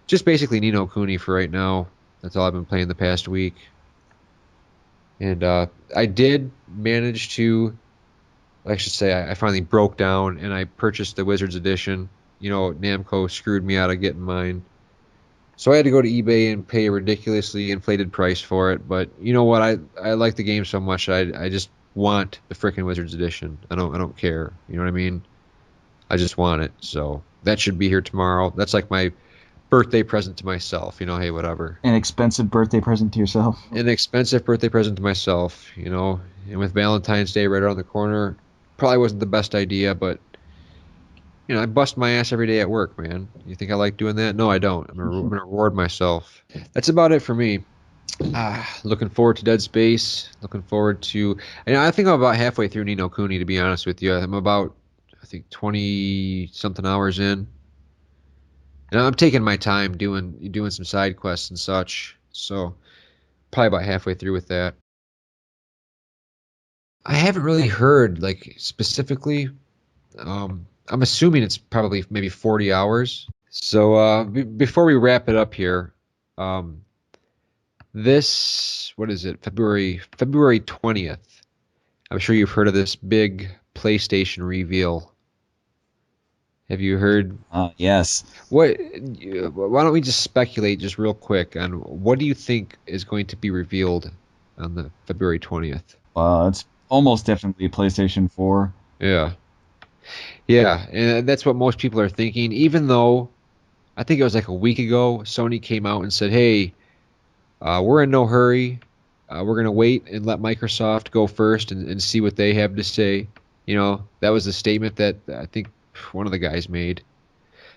just basically Nino Cooney for right now. That's all I've been playing the past week. And I did manage to, I should say, I finally broke down and I purchased the Wizards Edition. Namco screwed me out of getting mine. So I had to go to eBay and pay a ridiculously inflated price for it. But you know what? I like the game so much. I just want the freaking Wizards Edition. I don't care. You know what I mean? I just want it. So that should be here tomorrow. That's like my birthday present to myself. Hey, whatever. An expensive birthday present to yourself. An expensive birthday present to myself. And with Valentine's Day right around the corner, probably wasn't the best idea, but I bust my ass every day at work, man. You think I like doing that? No, I don't. I'm gonna reward myself. That's about it for me. Looking forward to Dead Space. Looking forward to. I think I'm about halfway through Nino Cooney, to be honest with you. I'm about, I think, 20 something hours in, and I'm taking my time doing some side quests and such. So probably about halfway through with that. I haven't really heard like specifically. I'm assuming it's probably maybe 40 hours. So before we wrap it up here, um, this what is it? February 20th. I'm sure you've heard of this big PlayStation reveal. Have you heard Yes. what? Why don't we just speculate just real quick on what do you think is going to be revealed on the February 20th? It's almost definitely PlayStation 4. Yeah, yeah, and that's what most people are thinking. Even though I think it was like a week ago, Sony came out and said, "Hey, we're in no hurry. We're going to wait and let Microsoft go first and see what they have to say." That was the statement that I think one of the guys made.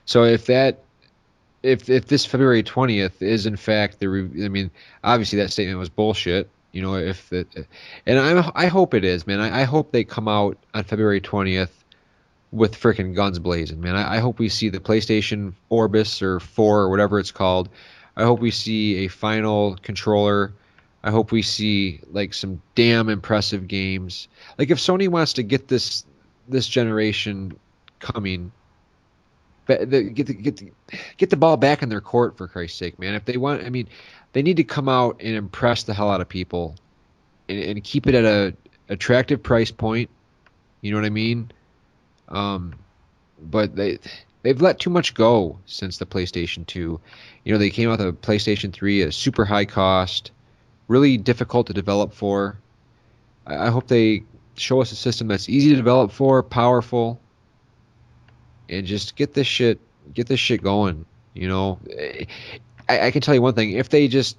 So if this February 20th is in fact I mean, obviously that statement was bullshit. If it, and I hope it is, man. I hope they come out on February 20th with freaking guns blazing, man. I hope we see the PlayStation Orbis or 4 or whatever it's called. I hope we see a final controller. I hope we see like some damn impressive games. Like if Sony wants to get this generation coming, get the ball back in their court for Christ's sake, man. If they want, I mean, they need to come out and impress the hell out of people and keep it at a attractive price point. You know what I mean? Um, but they've let too much go since the PlayStation 2. They came out with a PlayStation 3 at a super high cost, really difficult to develop for. I hope they show us a system that's easy to develop for, powerful, and just get this shit going. You know, I can tell you one thing: if they just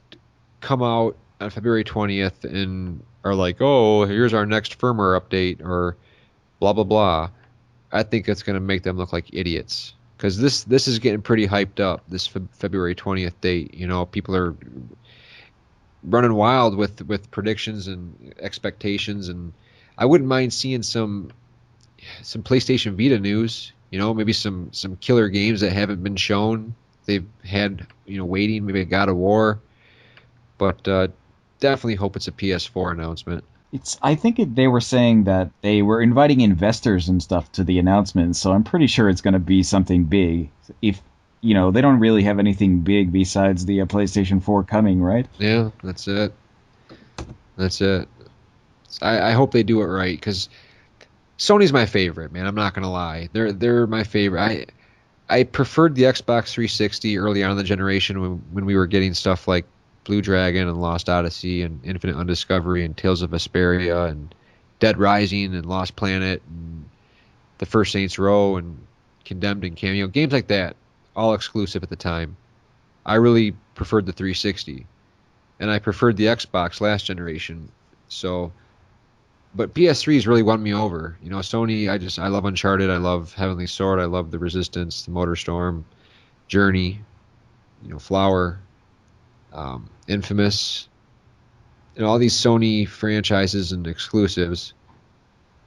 come out on February 20th and are like, "Oh, here's our next firmware update," or blah blah blah, I think that's going to make them look like idiots. Because this is getting pretty hyped up. This February 20th date, people are running wild with predictions and expectations, and I wouldn't mind seeing some PlayStation Vita news. Maybe some killer games that haven't been shown. They've had waiting. Maybe God of War. but definitely hope it's a PS4 announcement. I think they were saying that they were inviting investors and stuff to the announcement, so I'm pretty sure it's going to be something big. If they don't really have anything big besides the PlayStation 4 coming, right? Yeah, that's it. That's it. I hope they do it right because Sony's my favorite, man. I'm not gonna lie. They're my favorite. I preferred the Xbox 360 early on in the generation when we were getting stuff like Blue Dragon and Lost Odyssey and Infinite Undiscovery and Tales of Vesperia and Dead Rising and Lost Planet and the first Saints Row and Condemned and Cameo games like that, all exclusive at the time. I really preferred the 360, and I preferred the Xbox last generation. So, but PS3 has really won me over. Sony. I love Uncharted. I love Heavenly Sword. I love the Resistance, the Motorstorm, Journey. Flower, Infamous, and all these Sony franchises and exclusives.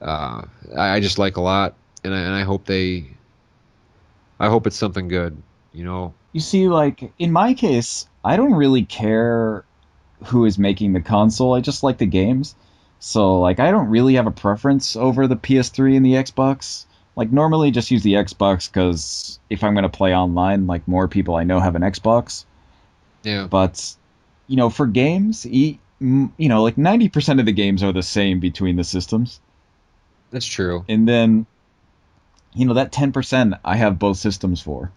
Uh, I just like a lot, and I hope I hope it's something good. You know, You see, like in my case, I don't really care who is making the console. I just like the games. So like I don't really have a preference over the PS3 and the Xbox. Like normally just use the Xbox cuz if I'm going to play online, like more people I know have an Xbox. yeah, But for games, like 90% of the games are the same between the systems. that's true. And then, that 10% I have both systems for.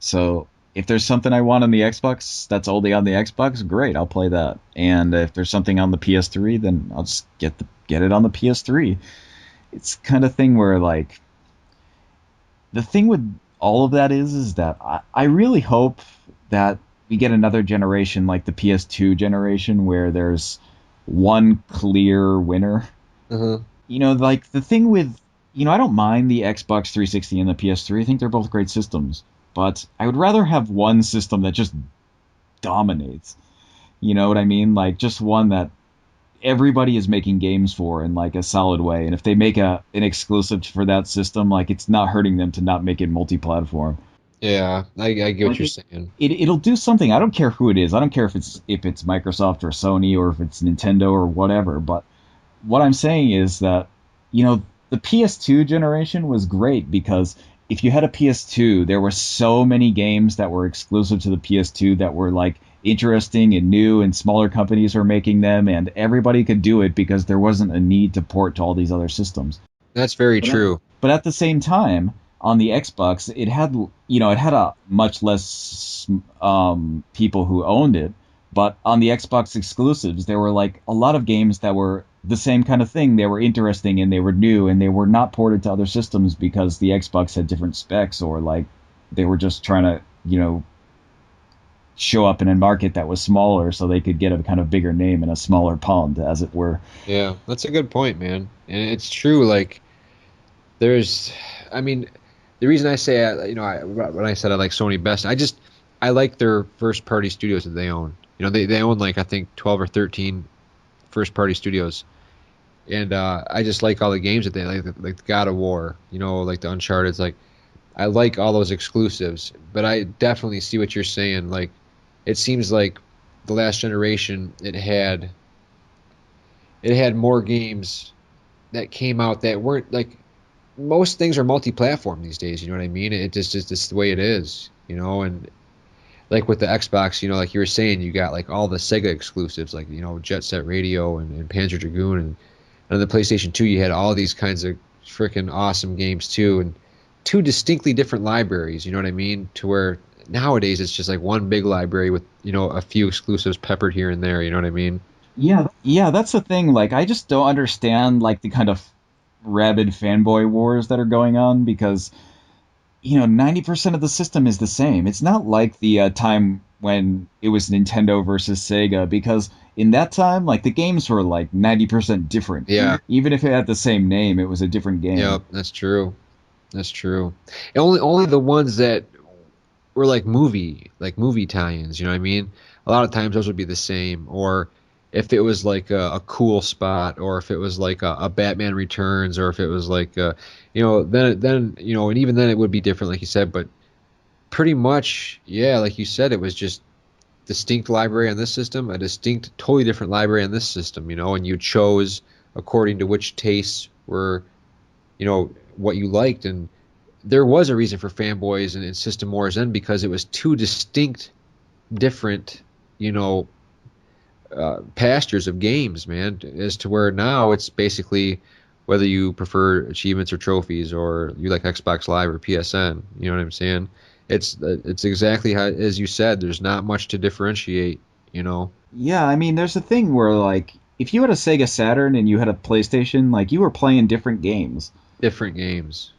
So if there's something I want on the Xbox that's only on the Xbox, great, I'll play that. And if there's something on the PS3, then I'll just get it on the PS3. It's kind of thing where like the thing with all of that is that I really hope that we get another generation like the PS2 generation where there's one clear winner. Uh-huh. Like the thing with, I don't mind the Xbox 360 and the PS3. I think they're both great systems, but I would rather have one system that just dominates. You know what I mean? Like just one that everybody is making games for in like a solid way. And if they make an exclusive for that system, like it's not hurting them to not make it multi-platform. Yeah, I get what Like you're saying. it'll do something. I don't care who it is. I don't care if it's Microsoft or Sony or if it's Nintendo or whatever. But what I'm saying is that the PS2 generation was great because if you had a PS2, there were so many games that were exclusive to the PS2 that were like interesting and new, and smaller companies were making them, and everybody could do it because there wasn't a need to port to all these other systems. That's very But at, true. but at the same time, on the Xbox, it had a much less people who owned it. But on the Xbox exclusives, there were like a lot of games that were the same kind of thing. They were interesting and they were new and they were not ported to other systems because the Xbox had different specs or like they were just trying to show up in a market that was smaller so they could get a kind of bigger name in a smaller pond, as it were. Yeah, that's a good point, man. And it's true. Like, there's, I mean, the reason I say, when I said I like Sony best, I like their first party studios that they own. They own like, I think 12 or 13 first party studios. And I just like all the games that they like God of War, like the Uncharted. Like, I like all those exclusives, but I definitely see what you're saying. Like, it seems like the last generation, it had more games that came out that weren't like most things are multi-platform these days. You know what I mean? It just it's the way it is. And like with the Xbox, like you were saying, you got like all the Sega exclusives, like Jet Set Radio and Panzer Dragoon, and the PlayStation 2, you had all these kinds of freaking awesome games too, and two distinctly different libraries. You know what I mean? To where nowadays it's just like one big library with a few exclusives peppered here and there. You know what I mean? Yeah, that's the thing. Like, I just don't understand like the kind of rabid fanboy wars that are going on because 90% of the system is the same. It's not like the time when it was Nintendo versus Sega because in that time, like the games were like 90% different. Yeah. Even if it had the same name, it was a different game. Yep. That's true. That's true. And only the ones that were like movie tie-ins. You know what I mean? A lot of times those would be the same, or if it was like a cool spot, or if it was like a Batman Returns, or if it was like then and even then it would be different, like you said. But pretty much, yeah, like you said, it was just distinct library on this system, a distinct, totally different library on this system, and you chose according to which tastes were, what you liked. And there was a reason for fanboys and System Wars then because it was two distinct, different, you know, pastures of games, man. As to where now it's basically whether you prefer achievements or trophies or you like Xbox Live or PSN. You know what I'm saying? It's exactly how as you said. There's not much to differentiate. You know, Yeah, I mean, there's a thing where like if you had a Sega Saturn and you had a PlayStation, like you were playing different games. different games.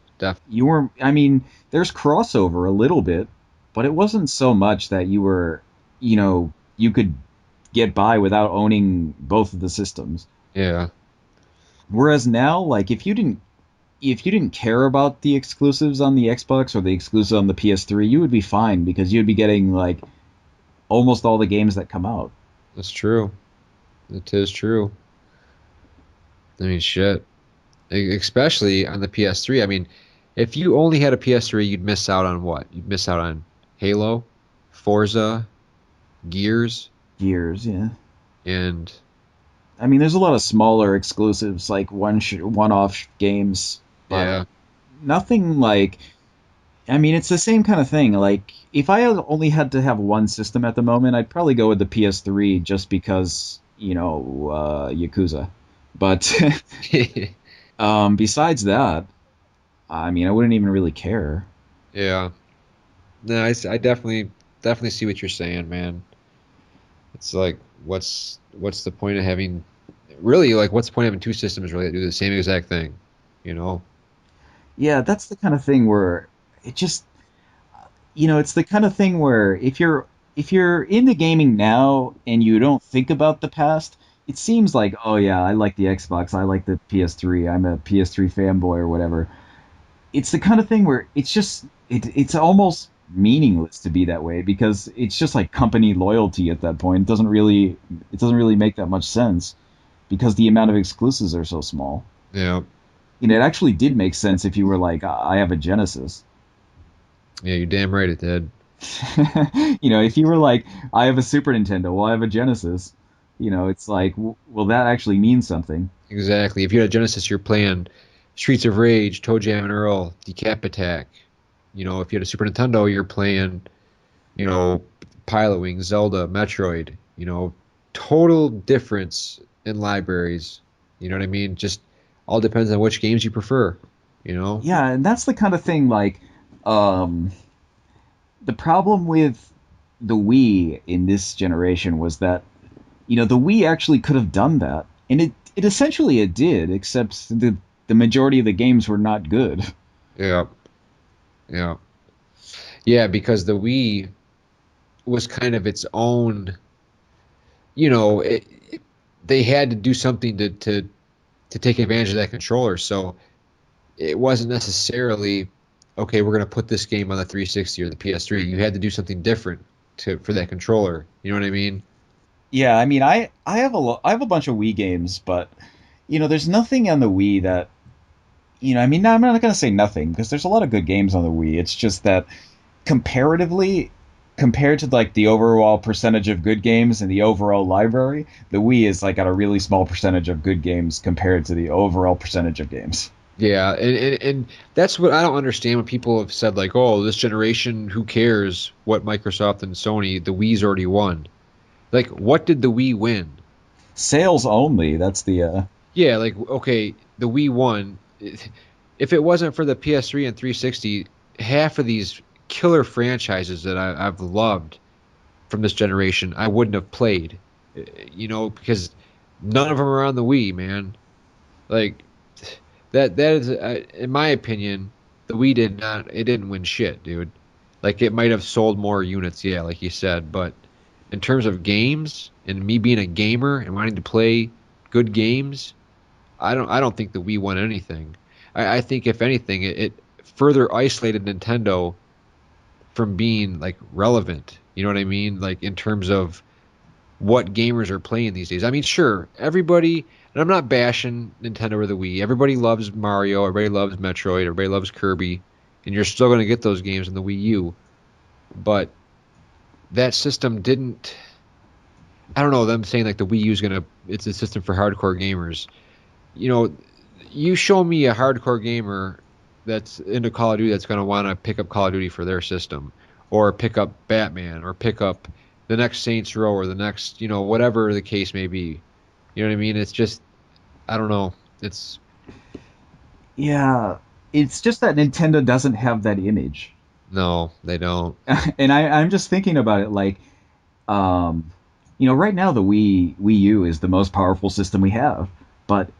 You were, I mean, there's crossover a little bit, but it wasn't so much that you were, you could get by without owning both of the systems. Yeah, Whereas now, like if you didn't care about the exclusives on the Xbox or the exclusives on the PS3, you would be fine because you'd be getting like almost all the games that come out. that's true. It is true. I mean, shit. Especially on the PS3. I mean, if you only had a PS3, you'd miss out on what? You'd miss out on Halo, Forza, Gears, Years, yeah. and I mean, there's a lot of smaller exclusives like one-off games, but yeah, nothing like. I mean, it's the same kind of thing. Like, if I only had to have one system at the moment, I'd probably go with the PS3 just because Yakuza. But besides that, I mean, I wouldn't even really care. yeah. No, I definitely see what you're saying, man. It's like, what's the point of having really like what's the point of having two systems really that do the same exact thing? You know? Yeah, that's the kind of thing where it just it's the kind of thing where if you're into gaming now and you don't think about the past, it seems like, oh yeah, I like the Xbox, I like the PS3, I'm a PS3 fanboy or whatever. It's the kind of thing where it's almost meaningless to be that way because it's just like company loyalty at that point. It doesn't really make that much sense because the amount of exclusives are so small. Yeah. It actually did make sense if you were like, I have a Genesis. Yeah, you're damn right it did. If you were like, I have a Super Nintendo, well, I have a Genesis. It's like, well, that actually means something. Exactly. If you had a Genesis, you're playing Streets of Rage, Toe Jam and Earl, Decap Attack. If you had a Super Nintendo, you're playing, you know, Pilot Wings, Zelda, Metroid. Total difference in libraries. You know what I mean? Just all depends on which games you prefer. You know? Yeah, and that's the kind of thing like, um, the problem with the Wii in this generation was that the Wii actually could have done that, and it essentially it did, except the majority of the games were not good. Yeah. Yeah. Yeah, because the Wii was kind of its own. They had to do something to take advantage of that controller. So it wasn't necessarily okay. We're going to put this game on the 360 or the PS3. You had to do something different for that controller. You know what I mean? Yeah, I mean, I have a bunch of Wii games, but there's nothing on the Wii that I mean, I'm not gonna say nothing because there's a lot of good games on the Wii. It's just that comparatively, compared to like the overall percentage of good games in the overall library, the Wii is like at a really small percentage of good games compared to the overall percentage of games. Yeah, and that's what I don't understand when people have said like, "Oh, this generation, who cares what Microsoft and Sony? The Wii's already won." Like, what did the Wii win? Sales only. That's the Yeah, like okay, the Wii won. If it wasn't for the PS3 and 360, half of these killer franchises that I've loved from this generation, I wouldn't have played. Because none of them are on the Wii, man. Like that is, in my opinion, the Wii did not. It didn't win shit, dude. Like it might have sold more units, yeah, like you said, but in terms of games and me being a gamer and wanting to play good games, I don't think the Wii won anything. I think if anything, it further isolated Nintendo from being like relevant. You know what I mean? Like in terms of what gamers are playing these days. I mean, sure, everybody, and I'm not bashing Nintendo or the Wii. Everybody loves Mario, everybody loves Metroid, everybody loves Kirby, and you're still going to get those games in the Wii U. But that system didn't. I don't know them saying like the Wii U is gonna. It's a system for hardcore gamers. You know, you show me a hardcore gamer that's into Call of Duty that's gonna want to pick up Call of Duty for their system, or pick up Batman, or pick up the next Saints Row, or the next, whatever the case may be. You know what I mean? It's just, I don't know. It's Yeah, it's just that Nintendo doesn't have that image. no, they don't. And I'm just thinking about it like, um, right now the Wii U is the most powerful system we have. But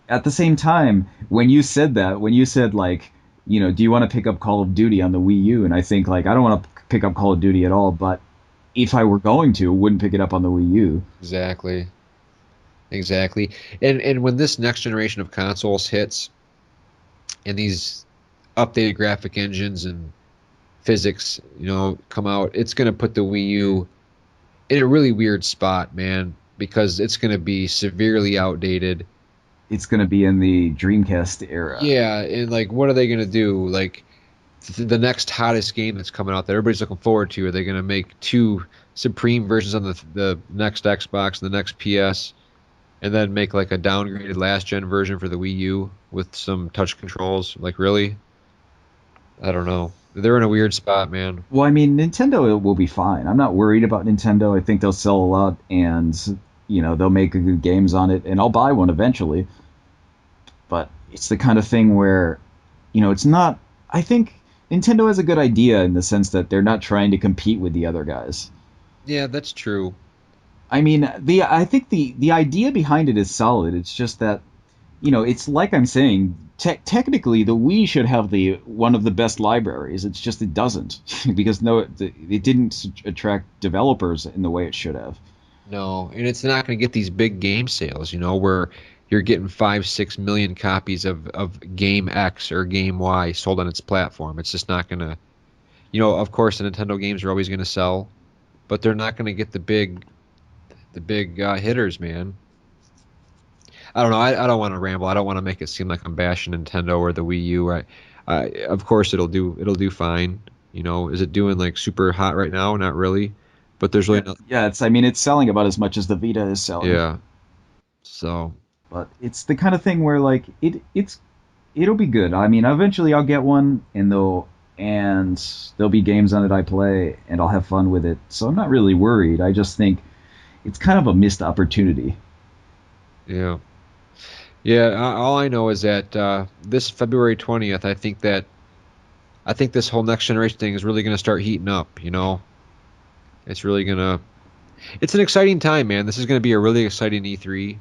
at the same time, when you said that, when you said like, do you want to pick up Call of Duty on the Wii U? And I think like I don't want to pick up Call of Duty at all, but if I were going to, wouldn't pick it up on the Wii U. Exactly. Exactly. And when this next generation of consoles hits and these updated graphic engines and physics, come out, it's going to put the Wii U in a really weird spot, man, because it's going to be severely outdated. It's going to be in the Dreamcast era. Yeah, and like, what are they going to do? Like, the next hottest game that's coming out that everybody's looking forward to, are they going to make two Supreme versions on the next Xbox and the next PS, and then make like a downgraded last gen version for the Wii U with some touch controls? Like, really? I don't know. They're in a weird spot, man. Well, I mean, Nintendo will be fine. I'm not worried about Nintendo. I think they'll sell a lot, and they'll make good games on it, and I'll buy one eventually. But it's the kind of thing where, it's not. I think Nintendo has a good idea in the sense that they're not trying to compete with the other guys. Yeah, that's true. I mean, I think the idea behind it is solid. It's just that it's like I'm saying. Technically, the Wii should have the one of the best libraries. It's just it doesn't because no, it didn't attract developers in the way it should have. No, and it's not going to get these big game sales, where you're getting 5, 6 million copies of Game X or Game Y sold on its platform. It's just not going to, of course, the Nintendo games are always going to sell, but they're not going to get the big hitters, man. I don't know. I don't want to ramble. I don't want to make it seem like I'm bashing Nintendo or the Wii U. Of course, it'll do fine. Is it doing like super hot right now? Not really, but there's really Yeah, no. yeah. I mean, it's selling about as much as the Vita is selling, Yeah. So but it's the kind of thing where like it'll be good. I mean, eventually I'll get one, and there'll be games on it I play, and I'll have fun with it. So I'm not really worried. I just think it's kind of a missed opportunity. yeah, yeah. All I know is that this February 20th, I think this whole next generation thing is really going to start heating up. It's really gonna. It's an exciting time, man. This is going to be a really exciting E3.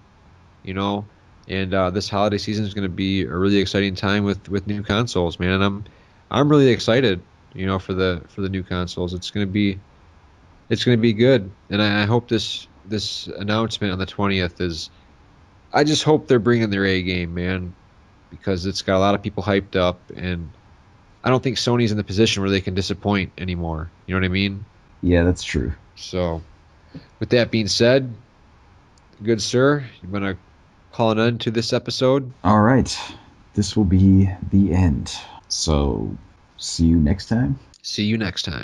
you know, and this holiday season is going to be a really exciting time with new consoles, man. I'm really excited, for the new consoles. It's going to be good, and I hope this announcement on the 20th is. I just hope they're bringing their A game, man, because it's got a lot of people hyped up, and I don't think Sony's in the position where they can disappoint anymore. You know what I mean? Yeah, that's true. So, with that being said, good sir, you want to call an end to this episode? All right, this will be the end. So, see you next time. See you next time.